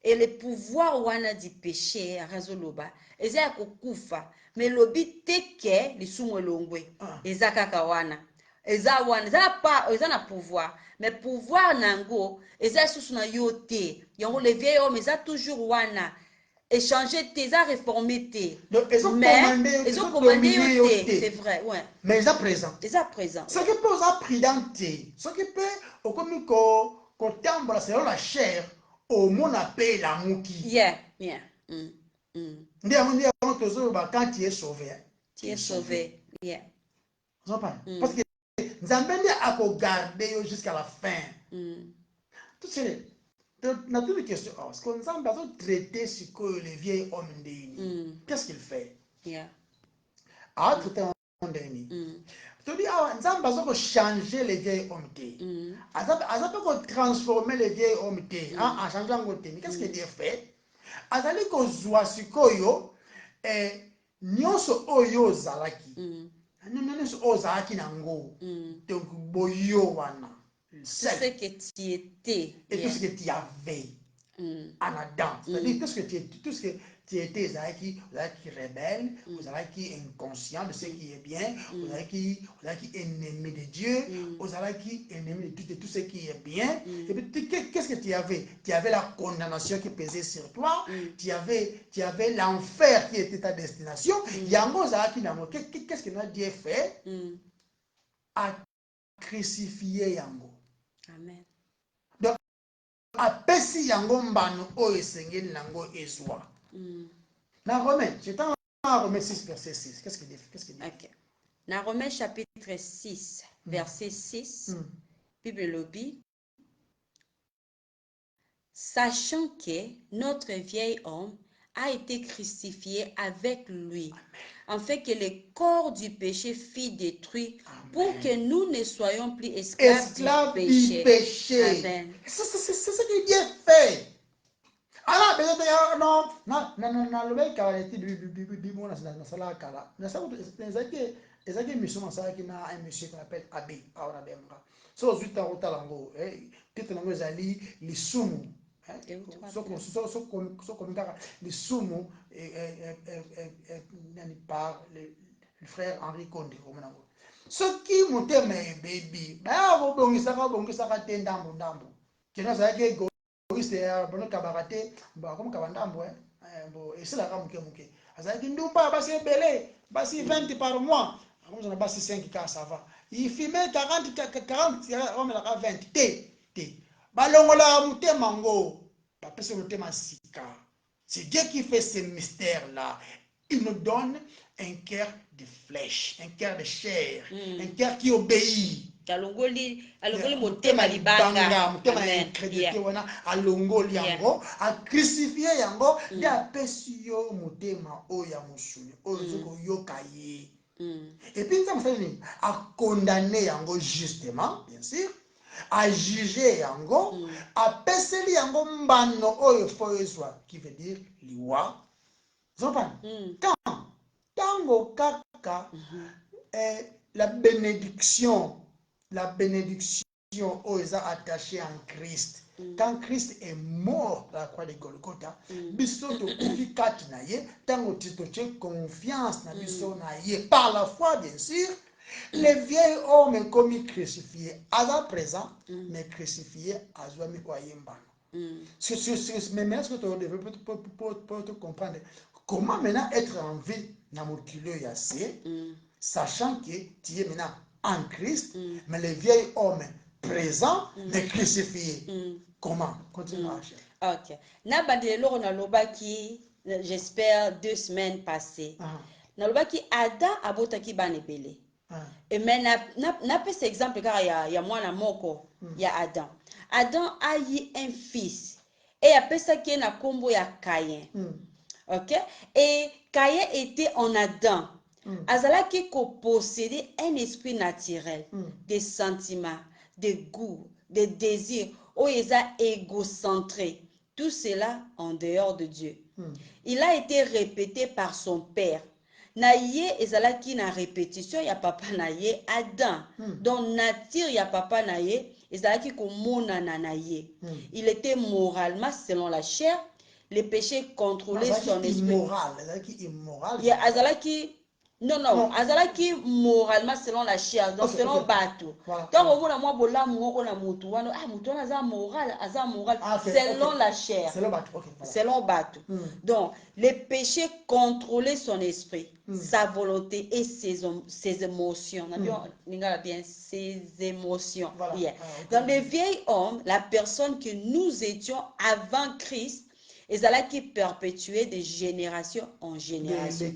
Speaker 2: et le pouvoir wana du péché razoloba eza ya kokufa mais lobi teke lisumu elongwe eza kaka wana eza na pouvoir mais pouvoir nango eza susu na yo te yango le vieil homme eza toujours wana échanger te eza réformer te
Speaker 1: mais
Speaker 2: ils ont commandé yo te c'est vrai
Speaker 1: mais eza présent ce qui peut oza prudent te ce qui peut okomi kotambola selon la chair omona pe elamuki nde yango tozoyoba quand tu es sauvé parce que nzambe nde akogarde yo jusqu'à la fin na toute question parce que nzambe azotraité sikoyo le vieil homme ndeni qu'est-ce qu'il fait atraité ndeni todi awa nzambe azokochanger le vieil homme te aza mpe kotransformer le vieil homme te achange yango te mais qu'est-ce que Dieu fait azali kozwa sikoyo nyonso oyo ozalaki nyonso oyo ozalaki nango donc boyo wana
Speaker 2: ce que tu étais
Speaker 1: et tout ce que tu avais en Adam c'est-à-dire tout ce que tu étais ozalaki rebelle ozalaki inconscient de ce qui est bien ozalaki ennemi de Dieu ozalaki ennemi de tout ce qui est bien et puis qu'est-ce que tu avais la condamnation qui pesait sur toi tu avais l'enfer qui était ta destination yango ozalaki nango qu'est-ce que Dieu fait a crucifié yango
Speaker 2: amen
Speaker 1: donc apesi yango mbano oyo esengeli nango ezwa na Romains j'étais en Romains 6 verset 6 qu'est-ce qu'il dit
Speaker 2: okay. Na Romains chapitre 6 verset 6 Bible lobi sachant que notre vieil homme a été crucifié avec lui, afin que le corps du péché fût détruit, pour que nous ne soyons plus esclaves du péché. Amen.
Speaker 1: C'est ce que Dieu fait. Alors, non, le mec a été bibon na sala kala. Na sala ezaki mission na sala kina un monsieur qu'on appelle Abi aura benga. So 8 ans otalango, titre nango ezali lisumu. So communiquera les sumo par le frère Henri Condé ce qui motema baby ba bongisa ka te ndambo kina za ke Moïse bono kabarate comme kabandambo bon et c'est la gamme que azaki ndumba basi belé basi 20 par mois comme ça basi 5 cas ça va il filmait 40 on met la 20 t balongola mutema ngo ba pese mutema sika. C'est Dieu qui fait ces mystères là. Il nous donne un cœur de flèche, un cœur de chair, un cœur qui obéit.
Speaker 2: alongoli motema libanga
Speaker 1: motema incrédulité wana alongoli yango a crucifié yango nde apesi yo motema oyo ya mosuni oyo ozokoyoka ye. Et puis nzambe asali nini akondamne yango justement bien sûr ajuge yango apeseli yango mbano oyo fo ezwa qui veut dire liwa zopana tango kaka la bénédiction aux attachés en Christ. Quand Christ est mort à la croix de Golgotha, biso to kufi kat na ye, tango titoche confiance na biso na ye par la foi bien sûr. Les vieils hommes comme crucifiés, à la présent, mais crucifiés à Zouami Kwayemba. Mais maintenant, ce que tu as développé pour te comprendre, comment maintenant être en vie dans mon culot yassé, sachant que tu es maintenant en Christ, mais les vieils hommes présents, mais crucifiés. Comment? Continue à chercher.
Speaker 2: Ok. Nabadelo na lobaki, j'espère 2 semaines passées. Na lobaki Adam abotaki banebele. Et mais n'a pas cet exemple car il y a moi na moko, il y a Adam. Adam a eu un fils et après ça qui est na kombo ya Caïn. OK? Et Caïn était en Adam. Azalaki ko posséder un esprit naturel, des sentiments, des goûts, des désirs, oeza égocentré. Tout cela en dehors de Dieu. Il a été répété par son père. Naye ezalaki na répétition ya papa naye Adam. Donc nature ya papa naye ezalaki ko monana naye. Il était moralement selon la chair, les péchés contrôlaient son esprit.
Speaker 1: Immoral.
Speaker 2: Azalaki non, azalaki moralement selon la chair, donc selon Batou. Donc au moins moi bola moko na mutu wana mutu wana aza moral, selon la chair. Selon Batou. Donc les péchés contrôlaient son esprit, sa volonté et ses émotions. Bien ses émotions. Dans les vieils hommes, la personne que nous étions avant Christ, ezalaki perpétuée de génération en génération.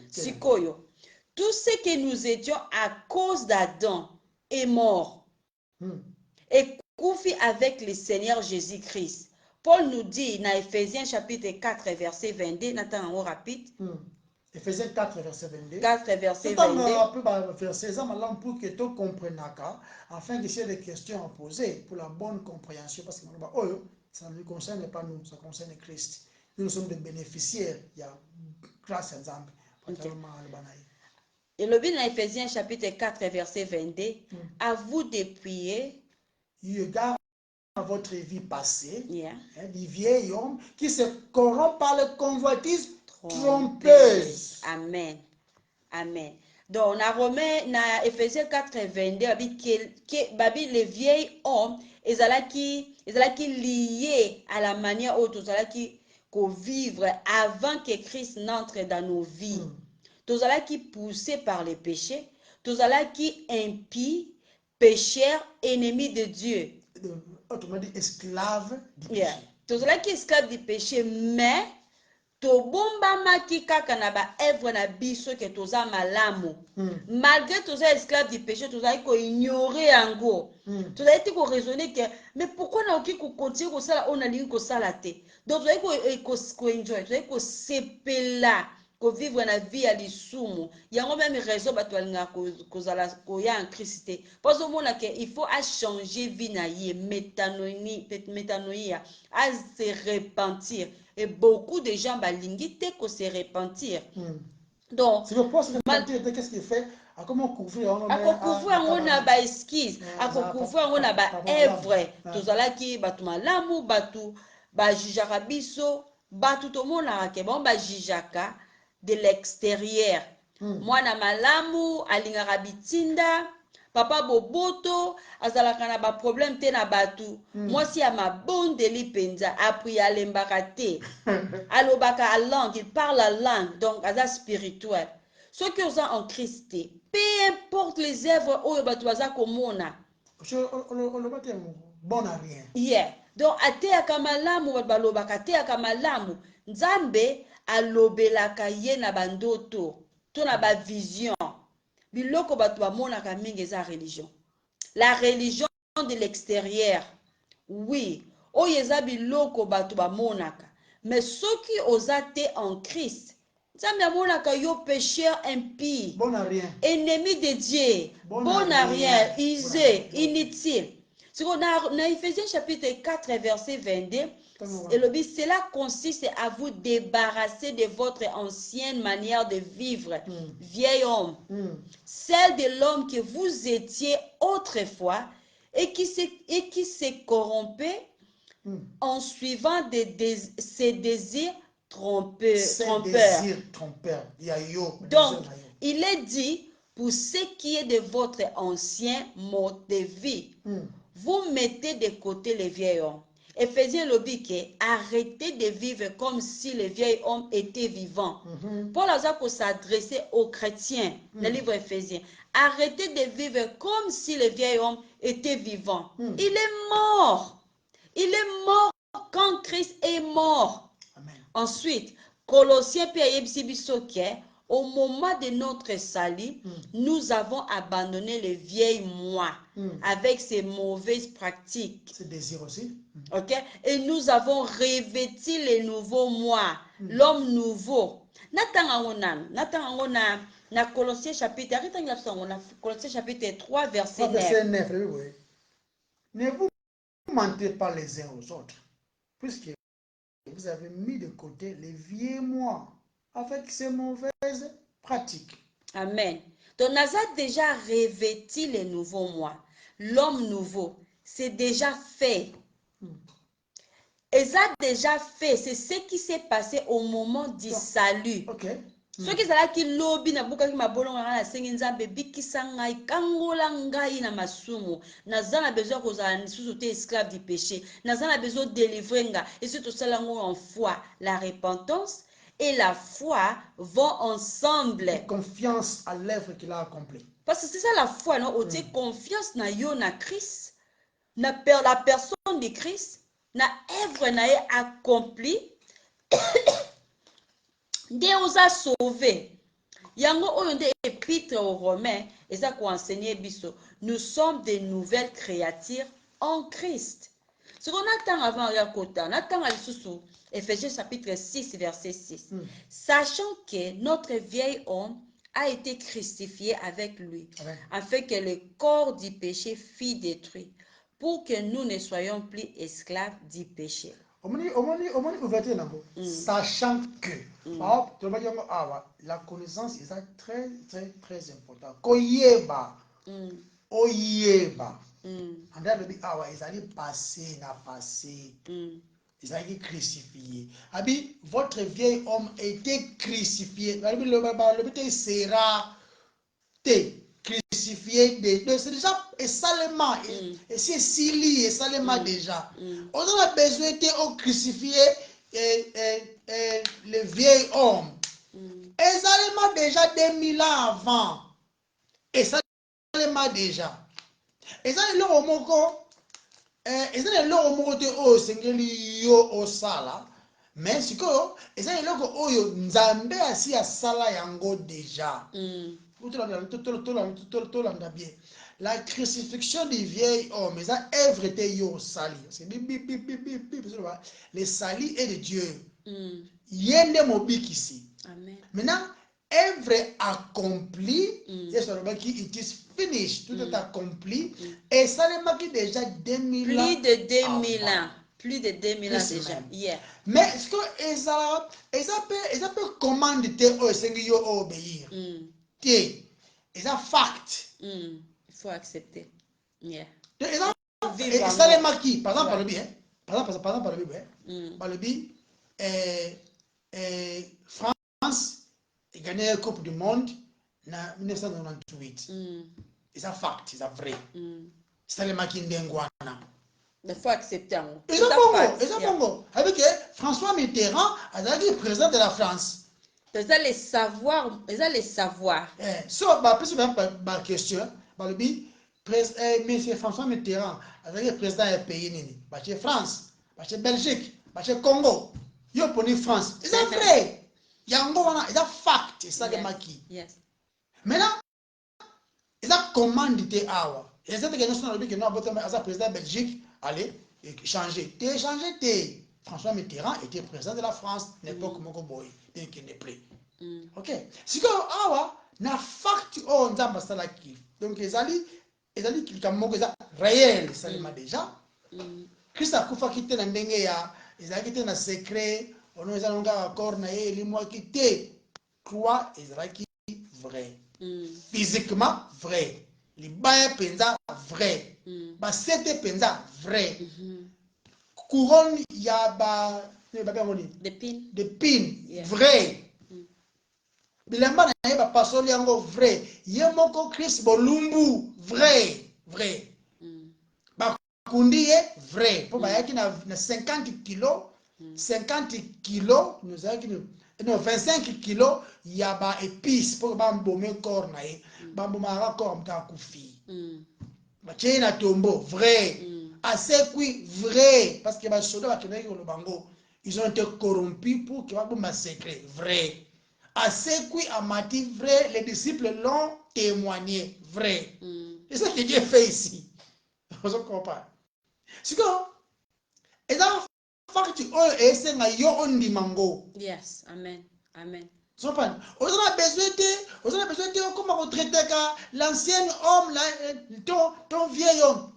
Speaker 2: Sikoyo, tout ce que nous étions à cause d'Adam est mort et coufi avec le Seigneur Jésus-Christ. Paul nous dit dans Ephésiens chapitre 4 verset 22, n'attends rapide.
Speaker 1: Ephésiens 4 verset 22.
Speaker 2: 4 verset 22.
Speaker 1: Pour que tu comprennes, afin que s'il y ait des questions à poser pour la bonne compréhension, parce que ça ne concerne pas nous, ça concerne Christ. Nous sommes des bénéficiaires. Il y a grâce à Nzambe.
Speaker 2: Et le but dans Ephésiens chapitre 4 verset 22, à vous de prier.
Speaker 1: Regarde à votre vie passée, du vieil homme qui se corrompt par le convoitise trompeuse.
Speaker 2: Amen. Amen. Donc, on a Romain, dans Ephésiens 4 22, le vieil homme, ils allaient lié à la manière dont ils allaient vivre avant que Christ n'entre dans nos vies. Tous allaient poussés par les péchés, tous allaient impies, pécheurs, ennemis de Dieu.
Speaker 1: Autrement dit, esclaves du péché.
Speaker 2: Tous allaient esclaves du péché, mais tobombamaki kaka na ba œuvre na biso ke toza malamu. Malgré toza esclaves du péché, toza ko ignorer yango. Toza été ko raisonner que mais pourquoi na oki ko continuer ko sala on a lingi ko sala te. Donc toza ko enjoy, toza ko sepela ko vivre na vie ya lisumu. Yango même raison bato balinga ko zala ko ya en Christ. Parce que il faut à changer vie na ye, métanoïa, à se repentir. Et beaucoup de gens balingi te ko se repentir. Donc
Speaker 1: c'est le poste de repentir. Qu'est-ce qu'il fait? Comment couvrir
Speaker 2: on a ba esquisse, couvrir on a ba œuvre. Tozala ki batu malamu, batu ba jijaka biso, batu to mona ke bon ba jijaka de l'extérieur. Mwana malamu alingaka bitinda, papa boboto azalaka na ba problème te na batu mwasi ya mabondeli penza apri alembaka te alobaka a langue, il parle la langue, donc aza spirituel. Ceux qui sont en Christ, peu importe les œuvres oyo batu baza komona.
Speaker 1: Bon à rien.
Speaker 2: Yeah. Donc ateyaka malamu batu balobaka ateyaka malamu. Nzambe alobelaka ye na bandoto, to na ba vision. Biloko batu bamonaka mingi eza religion. La religion de l'extérieur. Oui. Oyo eza biloko batu bamonaka. Mais ceux qui osent en Christ, Nzambe amonaka yo pécheur impie,
Speaker 1: Bon à rien,
Speaker 2: ennemi de Dieu, bon à rien, usé, inutile. Dans Ephésiens chapitre 4 verset 22, cela consiste à vous débarrasser de votre ancienne manière de vivre, vieil homme, celle de l'homme que vous étiez autrefois et qui se corrompait en suivant ses désirs trompeurs. Donc, il est dit, pour ce qui est de votre ancien mode de vie, vous mettez de côté les vieils hommes. Éphésiens le dit que arrêtez de vivre comme si le vieil homme était vivant. Paul a s'adresser aux chrétiens dans le livre Éphésiens. Arrêtez de vivre comme si le vieil homme était vivant. Il est mort. Il est mort quand Christ est mort.
Speaker 1: Amen.
Speaker 2: Ensuite, Colossiens au moment de notre salut, nous avons abandonné le vieil moi avec ses mauvaises pratiques.
Speaker 1: C'est désir aussi.
Speaker 2: Ok? Et nous avons revêtu le nouveau moi, l'homme nouveau. Na Colossiens chapitre, Colossiens chapitre 3 verset 9.
Speaker 1: Oui. Ne vous mentez pas les uns aux autres, puisque vous avez mis de côté les vieux moi avec ses mauvaises pratiques.
Speaker 2: Amen. Donc, nous avons déjà revêtu le nouveau moi, l'homme nouveau. C'est déjà fait. Et ça déjà fait, c'est ce qui s'est passé au moment du salut.
Speaker 1: Okay.
Speaker 2: Ce qui est qui lobi na buka ki mabolonga na sengi nzambe bikisa ngai kangola ngai na masumu nazana besoin kozala lisusu te esclave du péché nazana besoin délivrer nga et surtout cela en foi la repentance et la foi vont ensemble.
Speaker 1: Et confiance à l'œuvre qu'il a accomplie.
Speaker 2: Parce que c'est ça la foi, non? On confiance na yo na Christ, na la personne de Christ, na œuvre na accompli. Dieu nous a sauvés. Yango oyo nde épître aux Romains, et ça qu'on enseigné biso. Nous sommes des nouvelles créatures en Christ. Ce qu'on attend avant la côté, on attend à l'issue, Éphésiens chapitre 6 verset 6. Sachant que notre vieil homme a été crucifié avec lui, afin que le corps du péché fût détruit, pour que nous ne soyons plus esclaves du péché.
Speaker 1: Sachant que la connaissance est très très très importante. Koyeba, oyeba. André le dit ils allaient passer na passé. Ils allaient crucifier. Abi votre vieil homme était crucifié. Le but sera crucifié c'est déjà et salement et c'est sili et salement déjà on a besoin de crucifier le vieil homme et salement déjà 2000 ans avant et salement déjà et ça le romoko et ça le romoko te o sengeli yo osala mais siko et ça le oyo nzambe asi asala yango déjà. La crucifixion du vieil homme, ça œuvre était yo sali. Les salis est de Dieu. Yende mobik ici. Maintenant, œuvre accomplie, it is finished, tout est accompli, et ça le marque déjà 2000 ans.
Speaker 2: Plus de 2000 ans. Plus de 2000 ans déjà.
Speaker 1: Yeah. Mais est-ce que ça peut commander au obéir? Et ça fact.
Speaker 2: Il faut accepter. Yeah.
Speaker 1: Et ça les marquis. Par exemple, par le bien. Par exemple, par le bien. France a gagné la Coupe du Monde en 1998. eza fact, eza vrai. Salemaki ndengwana.
Speaker 2: Il faut accepter.
Speaker 1: Et ça Congo. Avec François Mitterrand, il président de la France.
Speaker 2: Ils allaient savoir.
Speaker 1: So, ma question, monsieur François Mitterrand, il président du pays nini, chez France, chez Belgique, chez Congo. Yo poni France. C'est vrai. Yango wana, c'est fact, c'est ça le maki.
Speaker 2: Yes.
Speaker 1: Maintenant, c'est commandité awa. Et c'est que nous sommes que nous avons président de Belgique, allez, changer. François Mitterrand était président de la France, l'époque Moko Boy, bien qu'il n'est plus. Ok. Si comme awa, na fact on zamba salaki. Donc les alliés qui comme réel, ça le déjà. Christa Koufa qui était dans ndenge ya, ils ont quitté na secret, on nous a longa accord na ye, les mois quitté. Croix, Israël vrai. Physiquement vrai. Les bains penza vrai. Basete penza vrai. Couronne ya ba
Speaker 2: Des
Speaker 1: pins vrai. Bilamba na ye ba pasoli yango vrai. Yemoko Chris Bolumbu vrai. Ba kundi ye vrai. Pour ba yaki na 50 kilos, 50 kilos, nous avons non 25 kilos ya ba épices pour ba mbome corps na ye. Ba mboma corps mta kufi. Ba na tombo vrai. Asekui vrai parce que ba soda ba kenaki lo bango. Ils ont été corrompus pour que ba bomba secret vrai. Asekui amati vrai, les disciples l'ont témoigné vrai. C'est ça que Dieu fait ici. Vous comprenez? C'est comme et dans fact on mango.
Speaker 2: Yes, amen.
Speaker 1: On a besoin de comment traiter l'ancien homme, ton vieil homme.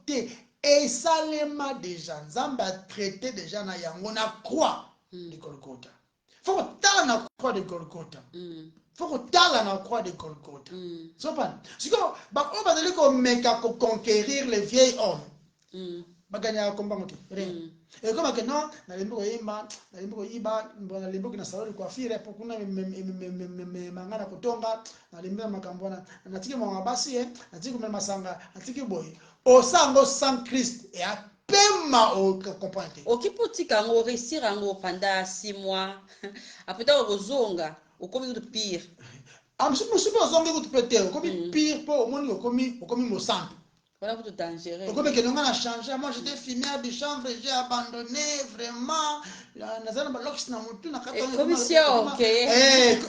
Speaker 1: Et ça lema déjà, Zamba traité déjà na yango na croix de Golgotha. Faut que tu na croix de Golgotha. Faut que tu na croix de Golgotha. C'est comme on va dire qu'on meka conquérir le vieil homme. Baganya combat moto. Et comme que non, na limbo yimba, na limbo yiba, na limbo kina salon de coiffure pour kuna mangana kotonga, na limbo makambona, na tiki mo mabasi na tiki mo masanga, na tiki boy. O sango sans Christ et a pema au comprendre.
Speaker 2: Okipotika ngo réussir ngo pendant 6 mois. Après au zonga, au comme de pire.
Speaker 1: Je suppose zonga ko péter, comme pire pour au monde comme mo simple.
Speaker 2: Voilà pour tout dangereux.
Speaker 1: Comme que nous on a changé, moi j'étais fumeur de chanvre, j'ai abandonné vraiment.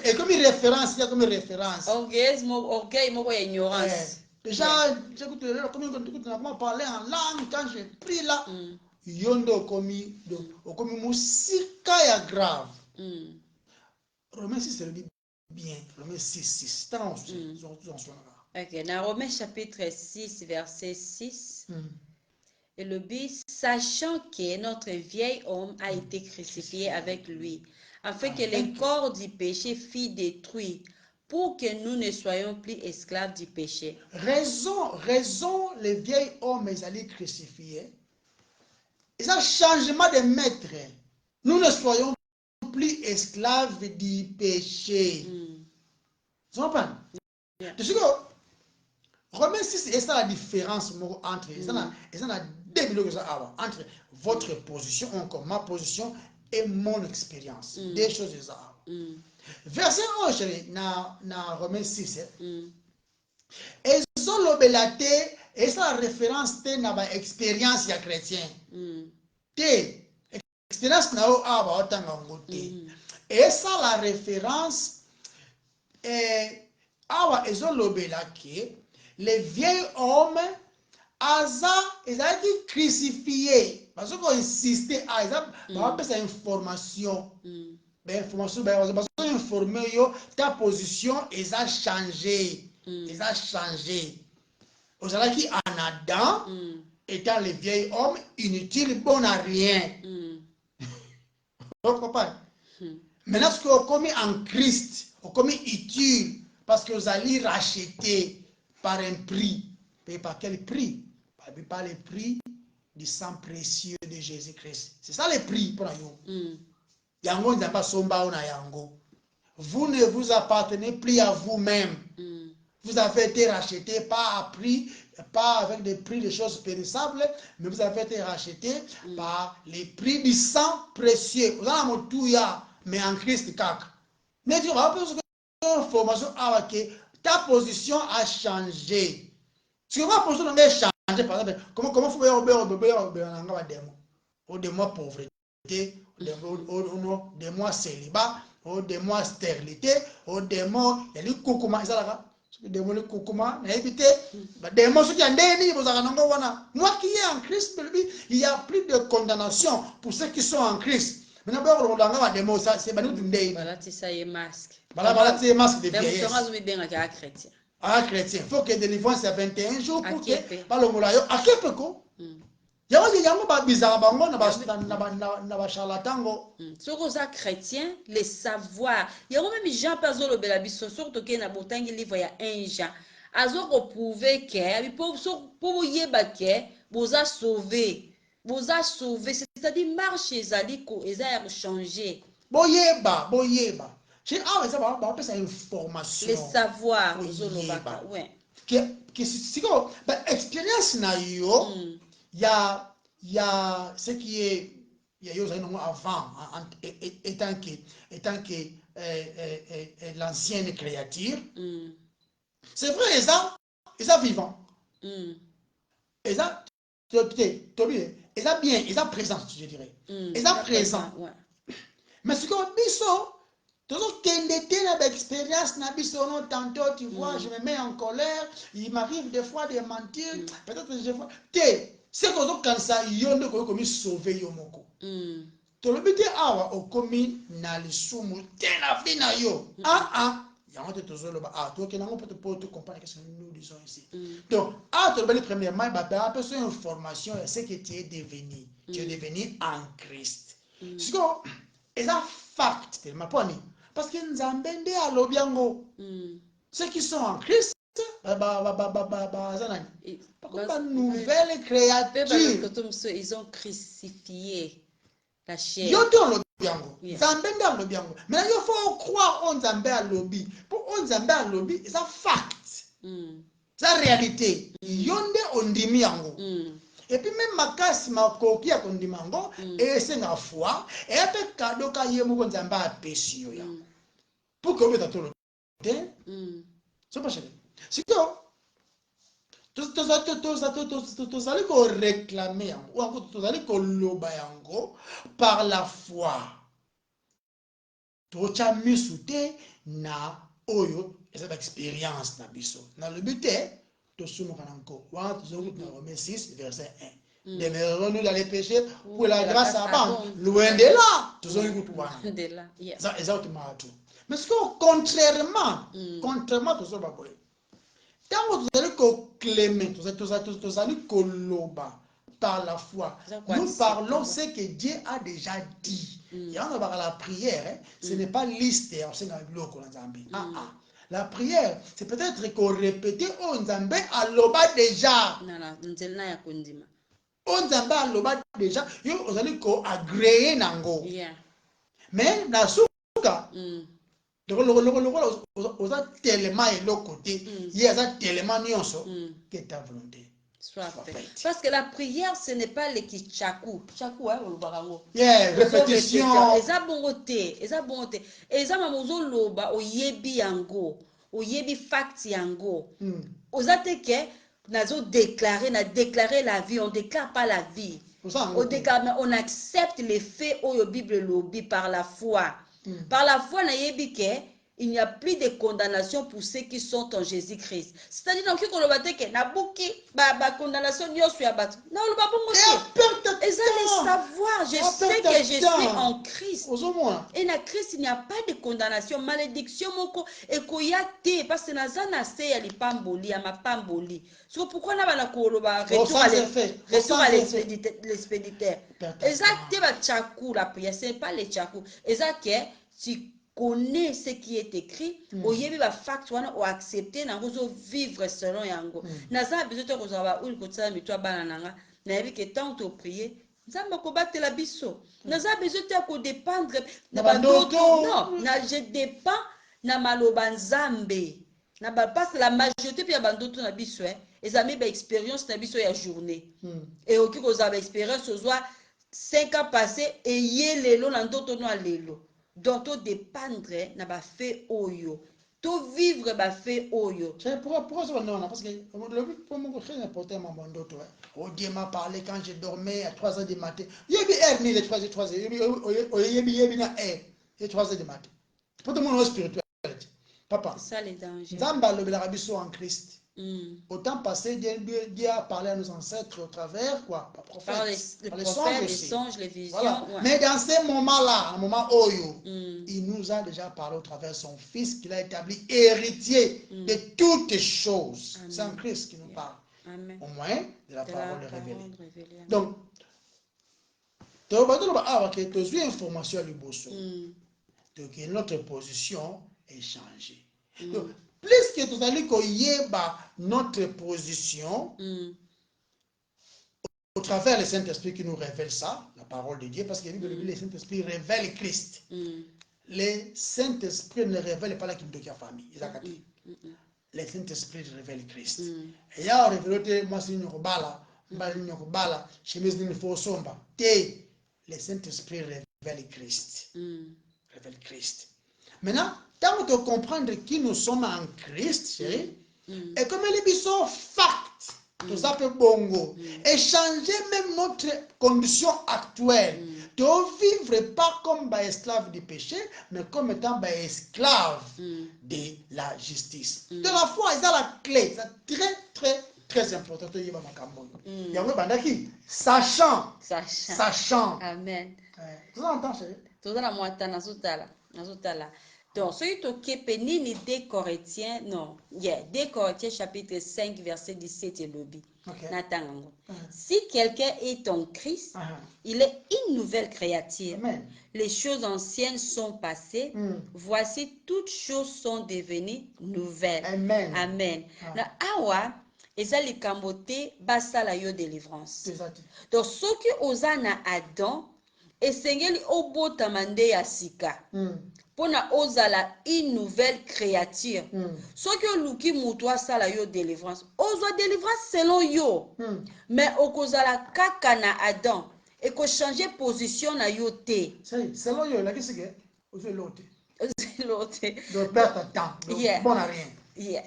Speaker 1: Et comme une référence, il y a comme une référence.
Speaker 2: Orgueil, moko ignorance.
Speaker 1: Déjà, j'écoute comment parler en langue quand j'ai pris là. Yondo komi musika ya grave. Romains 6 c'est le dit bien. Romains 6.
Speaker 2: Ok, dans Romains chapitre 6, verset 6, et le but, sachant que notre vieil homme a été crucifié avec lui, afin que le corps du péché fût détruit, pour que nous ne soyons plus esclaves du péché.
Speaker 1: Raison, le vieil homme est allé crucifié. Et ça, changement de maître. Nous ne soyons plus esclaves du péché. Vous comprenez? Tu Romains 6, et ça la différence entre entre votre position, encore ma position et mon expérience. Des choses ça. Verset 11 na Romains 6. Et l'obélate, et ça la référence na ba expérience ya chrétien. Expérience na o aba otanga ngote. Et ça la référence awa ezolobelake les vieils hommes ils ont été crucifiés parce qu'on insistait à ça information information informer ta position ils ont changé aux gens qui en Adam étant les vieils hommes inutiles bon à rien. Vous comprenez? Maintenant ce qu'on commis en Christ on commis utile parce que vous allez racheter par un prix. Et par quel prix? Par le prix du sang précieux de Jésus-Christ. C'est ça le prix pour nous. Yango n'a pas somba na yango. Vous ne vous appartenez plus à vous-même. Vous avez été racheté pas à prix, pas avec des prix de choses périssables, mais vous avez été racheté par les prix du sang précieux. Vous avez un tout mais en Christ kaka. Mais tu vas pas une formation avec ta position a changé. Si ma position a changé, par exemple, comment faut des mois pauvreté, des mois célibat, des mois stérilité, des mois il y a les koukouma, des mois les koukouma, n'évitez, des mois ceux qui ont des moi qui est en Christ, il y a plus de condamnation pour ceux qui sont en Christ. Maintenant, on a des mots, ça c'est banni d'une day.
Speaker 2: Voilà, c'est un masque.
Speaker 1: Voilà, c'est masque de
Speaker 2: vieillesse.
Speaker 1: Chrétien. Ah, chrétien. Il faut que délivrance à 21 jours pour que par le moulayo à Kepeko. Yango ba bizarre bango na ba charlatango.
Speaker 2: Soko za chrétien, les savoirs. Yango même Jean Pazolo Belabiso surtout que na botangi livre ya 1 Jean. Azoko prouver que pour yeba que vous a sauvé. Vous a sauvé, c'est-à-dire marche ezaliko eza changer.
Speaker 1: Boyeba. J'ai ça une formation.
Speaker 2: Les savoirs,
Speaker 1: ouais. Que si expérience na yo, il y a ce qui est il y a avant étant que l'ancienne créature. C'est vrai, ils sont vivants. Ils sont bien, ils sont présents, je dirais. Ils sont présents. Mais ce qu'on dit, l'expérience, tantôt, tu vois, je me mets en colère, il m'arrive des fois de mentir, peut-être que je vois. C'est comme ça, il y a comme sauver Yomoko. Tu le dis, au commis, n'a le soumou, t'es la vie na yo. Il y a un peu de choses là-bas. Toi, qui n'a pas de comprendre ce que nous disons ici. Donc, tu le dis premièrement, il y a un peu de information, c'est que tu es devenu. Tu es devenu en Christ. C'est comme, et ça, fact, parce que nous avons des alobiango. Ceux qui sont en Christ, nouvelle créature.
Speaker 2: Ils ont crucifié la chair.
Speaker 1: Mais il faut croire en Zambé à lobby. Pour on Zambé à lobby, c'est un fact. C'est la réalité. Yonde on dit et puis même ma casse ma coquille à condimango et c'est la foi et après cadeau quand il y a mon Zambé à péché. Pour que vous êtes tout le temps. C'est pas cher. C'est que tous allez réclamer ou encore tous allez lobayango par la foi. Tocha misute na oyo cette expérience na biso. Na le but est de sumo kananko. Wa tuzongu na Romains 6 verset 1. Demeurons-nous dans les péchés pour la grâce abonde. Loin de là. Tuzongu tuwana.
Speaker 2: De là.
Speaker 1: Ça exactement tout. Mais ce que contrairement à ce que tant que vous allez clémer, vous allez koloba par la foi. Nous parlons ce que Dieu a déjà dit. Et on va la prière, ce n'est pas liste. La prière, c'est peut-être qu'on répète on Nzambe aloba déjà. On Nzambe aloba déjà. Vous allez agréer nango. Mais na souka. Vous avez tellement et l'autre côté, il y a tellement nyonso que ta volonté
Speaker 2: soit faite. Parce que la prière, ce n'est pas les kichaku. Chaku, hein, le barango.
Speaker 1: Répétition.
Speaker 2: Eza bongote. Eza mamozo loba, oyebi yango. Oyebi fact yango. Ozate ke, nazo déclarer la vie. On déclare pas la vie. On accepte les faits au Bible lobby par la foi. Par la foi, il n'y a plus de condamnation pour ceux qui sont en Jésus-Christ. C'est-à-dire que la condamnation et ça, les savoir, je sais que je suis en Christ. Et dans Christ, il n'y a pas de condamnation, malédiction, et parce que c'est pourquoi retour à l'expéditeur. Et ça, la prière, ce n'est pas les tchakou. Et ça, tu connais ce qui est écrit, oyebi ba fact wana o accepter na ngozo vivre selon yango. Na za besoin de kozaba ou kotsa mitwa bana nanga, na yebi que tant to prier, nzamba ko batela biso. Na za besoin de ko dépendre na ba d'autres. Non, na je dépends na maloba nzambe. Parce que la majorité puis bandoto na biso ezami ba expérience na biso ya journée et oki kozaba expérience ozwa 5 ans passés et lelo na ndoto no lelo donc to dépendre na ba fait oyo to vivre ba fait oyo.
Speaker 1: Pourquoi ça non parce que pour moi très important mon ndoto au Dieu m'a parlé quand je dormais à 3 heures du matin yebi heure ni les 3 heures yebi na heure et 3 heures du matin pour tout le monde spirituel. Papa,
Speaker 2: c'est ça les dangers.
Speaker 1: Zamba le belabiso en Christ. Autant passé, Dieu a parlé à nos ancêtres au travers, quoi,
Speaker 2: Par les prophètes, les songes, les visions.
Speaker 1: Voilà. Ouais. Mais dans ces moments-là, le moment Oyo, il nous a déjà parlé au travers de son Fils qu'il a établi héritier de toutes choses. C'est en Christ qui nous parle. Amen. Au moins, de la parole révélée. Donc, tu as une information à l'Ibosso. Donc, notre position est changée. Donc, plus que tu allez connaître notre position au travers le Saint-Esprit qui nous révèle ça, la parole de Dieu, parce que le Saint-Esprit révèle Christ. Le Saint-Esprit ne révèle pas la famille. Le Saint-Esprit révèle Christ. Et là, on révèle, moi, c'est une robala, chemise d'une fausse sombre. Le Saint-Esprit révèle Christ. Révèle Christ. Maintenant, tant que comprendre qui nous sommes en Christ, chérie, et comme les sont fact, tout ça peut bongo, et changer même notre condition actuelle, de vivre pas comme esclave du péché, mais comme étant esclave de la justice. De la foi, c'est la clé, c'est très très très important. Sachant.
Speaker 2: Amen.
Speaker 1: Tout entends, chérie?
Speaker 2: Tout la moitié nazotala. Donc, ce qui est pénini des Corinthiens, non, 2 Corinthiens chapitre 5 verset 17 et lobby. Si quelqu'un est en Christ, il est une nouvelle créature. Amen. Les choses anciennes sont passées. Voici toutes choses sont devenues nouvelles.
Speaker 1: Amen.
Speaker 2: Amen. Na awa ezali kambote basala yo délivrance. Donc, ce qui osana Adam esengeli obotama nde ya sika pona ozala une nouvelle créature soki oluki mutu asala yo délivrance ozwa délivrance selon yo mais okozala kaka na Adam ekochange position na yo te
Speaker 1: selon yo elakisi ke ozelote
Speaker 2: de
Speaker 1: perdre temps bon à rien.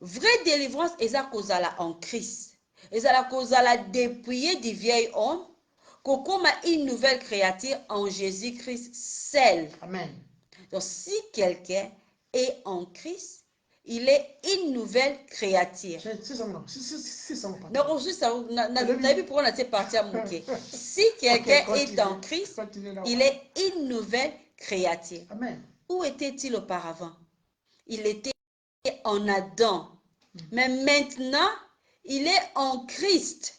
Speaker 2: vraie délivrance eza kozala en Christ ezala kozala dépouillé du vieil homme Kokoma une nouvelle créature en Jésus-Christ seul.
Speaker 1: Amen.
Speaker 2: Donc si quelqu'un est en Christ, il est une nouvelle créature. Donc aujourd'hui, pourquoi on a parti à Mouké. Si quelqu'un est en Christ, il est une nouvelle créature.
Speaker 1: Amen.
Speaker 2: Où était-il auparavant? Il était en Adam. Mais maintenant, il est en Christ.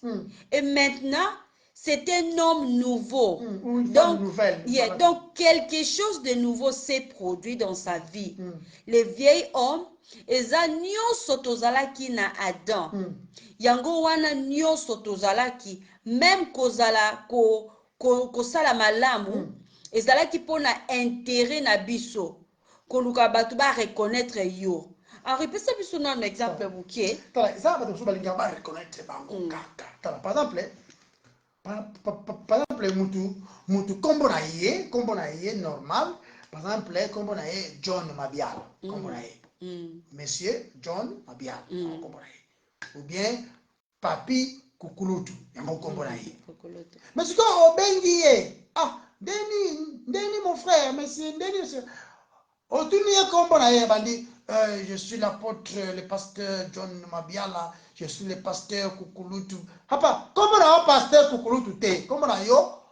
Speaker 2: Et maintenant, c'est un homme nouveau. Donc, quelque chose de nouveau s'est produit dans sa vie. Le vieil homme, eza nyonso tozalaki na Adam. Yango wana nyonso tozalaki, même kozala kosala malamu, ezalaki pona intérêt na biso. Koluka batu ba reconnaître yo. En répétant biso un exemple bouquet.
Speaker 1: Par exemple, mutu kombo na ye normal par exemple kombo na ye John Mabiala kombo na ye monsieur John Mabiala kombo na ye ou bien Papi Kukulutu yango kombo na ye mais ce qu'on obengi ye Denis mon frère monsieur Denis otunie kombo na ye bandi je suis l'apôtre le pasteur John Mabiala. Je suis le pasteur Kukulutu. Papa, comment on a pasteur Kukulutu te? Comment on a yo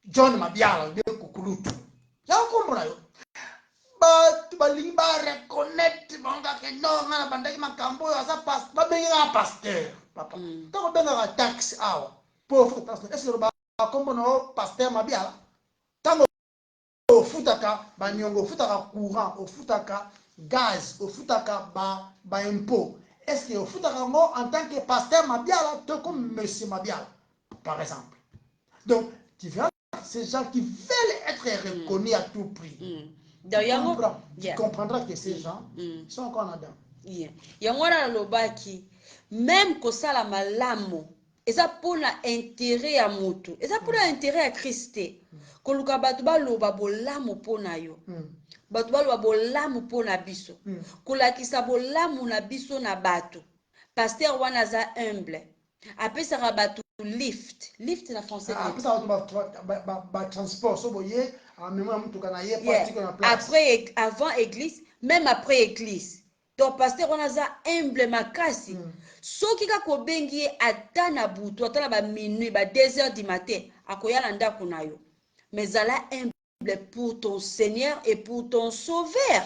Speaker 1: John Mabiala de Kukulutu? Ça comment on a yo? Ba limba reconnaître banga que non na bandaki makambo ya sa pasteur. Ba benga pasteur. Papa. Tant benga tax awa. Pauvre pasteur. Est-ce que ba comment on a pasteur Mabiala? Tant au futaka ba nyongo futaka courant, au futaka gaz, au futaka ba impôt. Est-ce que au foot en tant que pasteur Mabiala, comme monsieur Mabiala, par exemple. Donc, tu vois, ces gens qui veulent être reconnus à tout prix. Tu comprendras que ces gens sont encore en Adam.
Speaker 2: Yeah. Yango na lobaki même kosala malamu eza pona intérêt ya mutu eza pona intérêt ya Christ te koluka bato baloba bolamu pona yo bato baloba bolamu pona biso kolakisa bolamu na biso na bato pasteur wana aza humble apesaka bato lift na français
Speaker 1: transport so boye amema mutuka na ye
Speaker 2: yeah.
Speaker 1: parti na place
Speaker 2: après avant église même après église donc pasteur wana aza humble makasi soki kaka obengi ye ata na butu ata na baminui ba 2h du matin akoya na ndako na yo mais zala humble pour ton Seigneur et pour ton Sauveur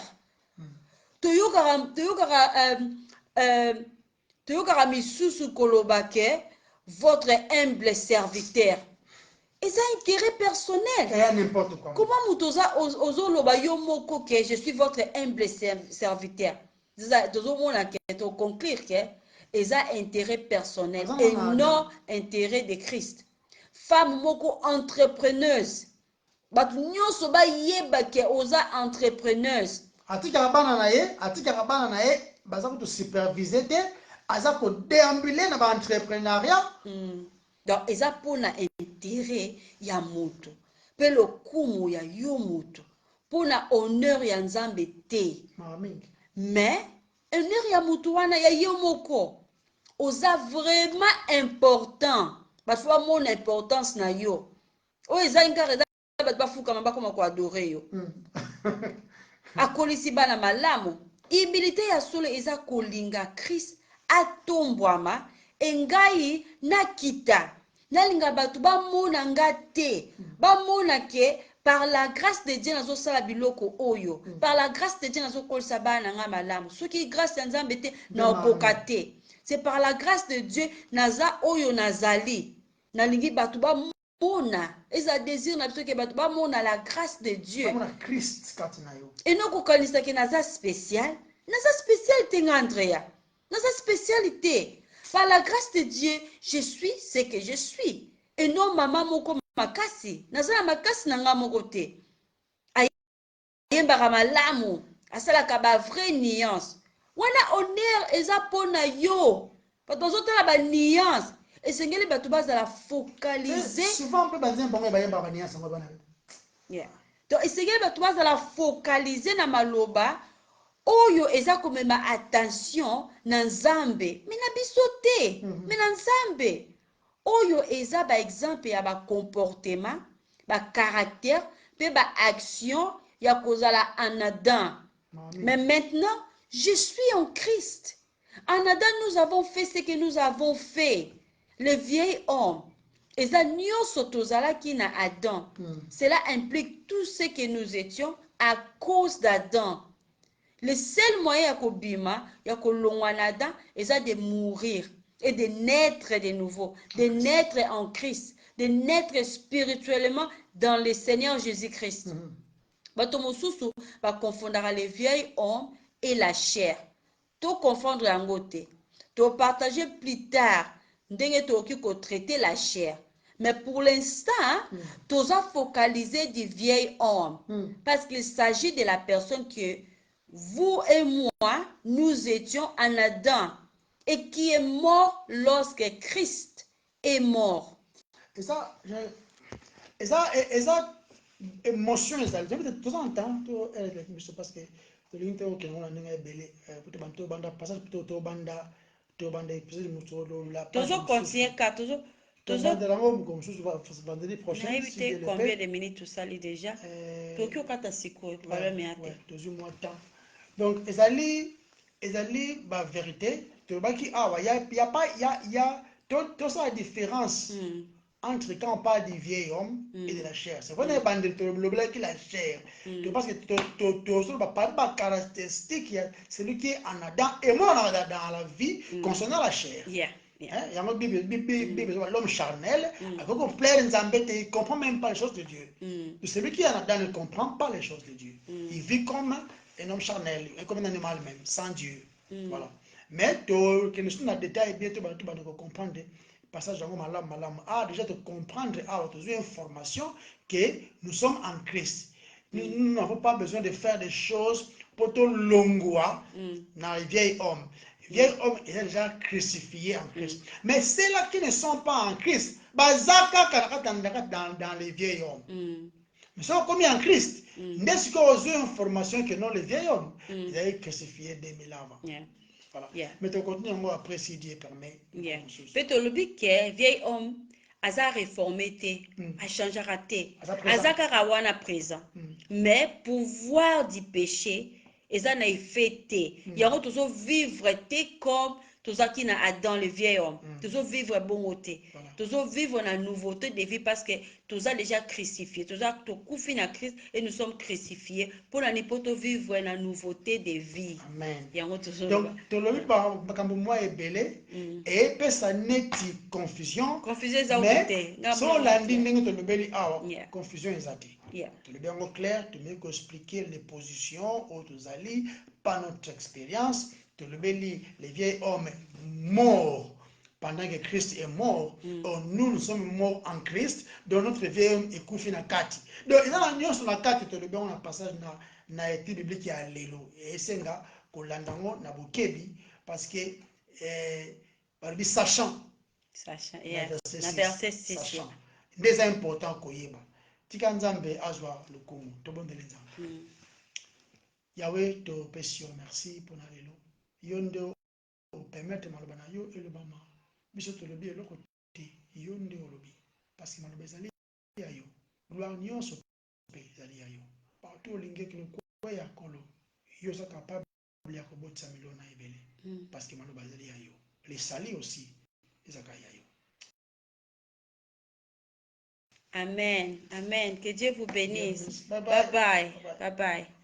Speaker 2: toyokaka misusu koloba ke votre humble serviteur eza intérêt personnel comment mutu ozoloba yo moko ke je suis votre humble serviteur tozomona ke toconclure ke eza intérêt personnel et non intérêt de Christ femme moko entrepreneuse bato nyonso bayeba ke oza entrepreneuse
Speaker 1: atikaka bana na ye baza koto supervise te aza kodéambule na baentrepreneuriat
Speaker 2: donc eza mpona intérêt ya moto mpe lokumu ya yo moto mpona honneur ya nzambe te mais honneur ya moto wana ya yo moko oza vraiment important bato fo bamona importance na yo oyo eza nkaka eza bato bafukama bakoma koadore yo akolisi bana malamu ibilité ya solo eza kolinga Christ atombwama engai nakita nalinga bato bamona nga te bamona ke par la grâce de Dieu nazosala biloko oyo par la grâce de Dieu nazokolisa bana nga malamu soki grâce ya nzambe te naokoka te c'est par la grâce de Dieu naza oyo nazali nalingi bato bamona eza désir na biso ke bato bamona la grâce de Dieu enokokanisa ke naza spécial te nga Andrea naza spécialité par la grâce de Dieu je suis ce que je suis et non mama moko makasi naza na makasi na nga moko te ayembaka malamu asalaka ba vraie nuance wana honneur eza mpona yo bato bazotala ba nuance esengeli bato bazala focaliser
Speaker 1: souvent mpe banzembo bango bayembaka ba nuance yango bana
Speaker 2: donc esengeli bato bazala focaliser na maloba oyo eza komema attention na nzambe me na biso te me na nzambe oyo eza ba exemple ya ba comportement ba caractère pe ba action ya kozala en Adam mais maintenant je suis en Christ en Adam nous avons fait ce que nous avons fait le vieil homme eza nyonso tozalaki na Adam cela implique tout ce que nous étions à cause d'Adam. Le seul moyen ya kobima ya kolongwa na Adam eza de mourir et de naître de nouveau, de naître en Christ, de naître spirituellement dans le Seigneur Jésus-Christ. Bato mosusu ba confondra le vieil homme et la chair. To confondre yango te. To partager plus tard ndenge toki ko traiter la chair. Mais pour l'instant, tous a focalisé du vieil homme parce qu'il s'agit de la personne que vous et moi, nous étions en Adam et qui est mort lorsque Christ est mort.
Speaker 1: Et ça émotion, ça, de temps en temps, parce que
Speaker 2: toujours continuer car toujours combien de minutes tout ça déjà
Speaker 1: donc ezali ba vérité tobaki awa il y a toute la différence entre quand on parle du vieil homme et de la chair. C'est vrai que la chair, parce que tu parles de caractéristiques, celui qui est en Adam et moi dans la vie concernant la chair. Il y a l'homme charnel, avec un plaire il ne comprend même pas les choses de Dieu. Celui qui est en Adam ne comprend pas les choses de Dieu. Il vit comme un homme charnel, comme un animal même, sans Dieu. Voilà. Mais que nous sommes dans le détail, bien tu vas comprendre. Passage déjà de comprendre une information que nous sommes en Christ. Nous n'avons pas besoin de faire des choses poto longwa na vieil homme. Vieil homme est déjà crucifié en Christ. Mais ceux-là qui ne sont pas en Christ, bazaka dans les vieils hommes. Mais ceux qui sont en Christ, n'est-ce qu'ils ont une formation que non les vieils hommes, ils ont été crucifiés 2000 ans avant. Voilà. Mais tu continues moi après si Dieu permet.
Speaker 2: Peut-être le but que vieil homme a réformé, a changé raté, a karawana présent. Mais pouvoir du péché, et ça n'a fait il y a toujours vivre comme tout ça qui n'a Adam le vieil homme, toujours vivre bon côté, toujours vivre la nouveauté de vie parce que tout ça déjà crucifié, tout ça tout couffé à Christ et nous sommes crucifiés pour la n'importe vivre la nouveauté de vie.
Speaker 1: Amen.
Speaker 2: Donc
Speaker 1: tout le monde quand moi est belé et peut ça n'est confusion. Mais sur la ligne de le ah confusion exacte. Tu le bien au clair, tu m'as expliquer les positions aux alliés par notre expérience. Tu le béli les vieils hommes morts pendant que Christ est mort. Nous sommes morts en Christ. Donc notre vieil homme est couffé dans kati. Donc il y a la nuance sur la kati. Tu le bien on a passage na étude biblique qui a l'élo et c'est nga kolandango na bokebi parce que sachant
Speaker 2: na verset 6
Speaker 1: sachant des important koyeba tika nzambe azwa lokumu tobondele nzambe Yahweh te pesi merci pour na lelo yondo permettre maloba na yo elobama biso tolobi eloko te yonde olobi parce que maloba ezali ya yo gloire nyonso pe ezali ya yo partout olingeki lokwa ya kolo yo za capable ya kobotisa milona ebele parce que maloba ezali ya yo les salis aussi ezaka ya yo.
Speaker 2: Amen, amen, que Dieu vous bénisse. Bye bye, bye bye.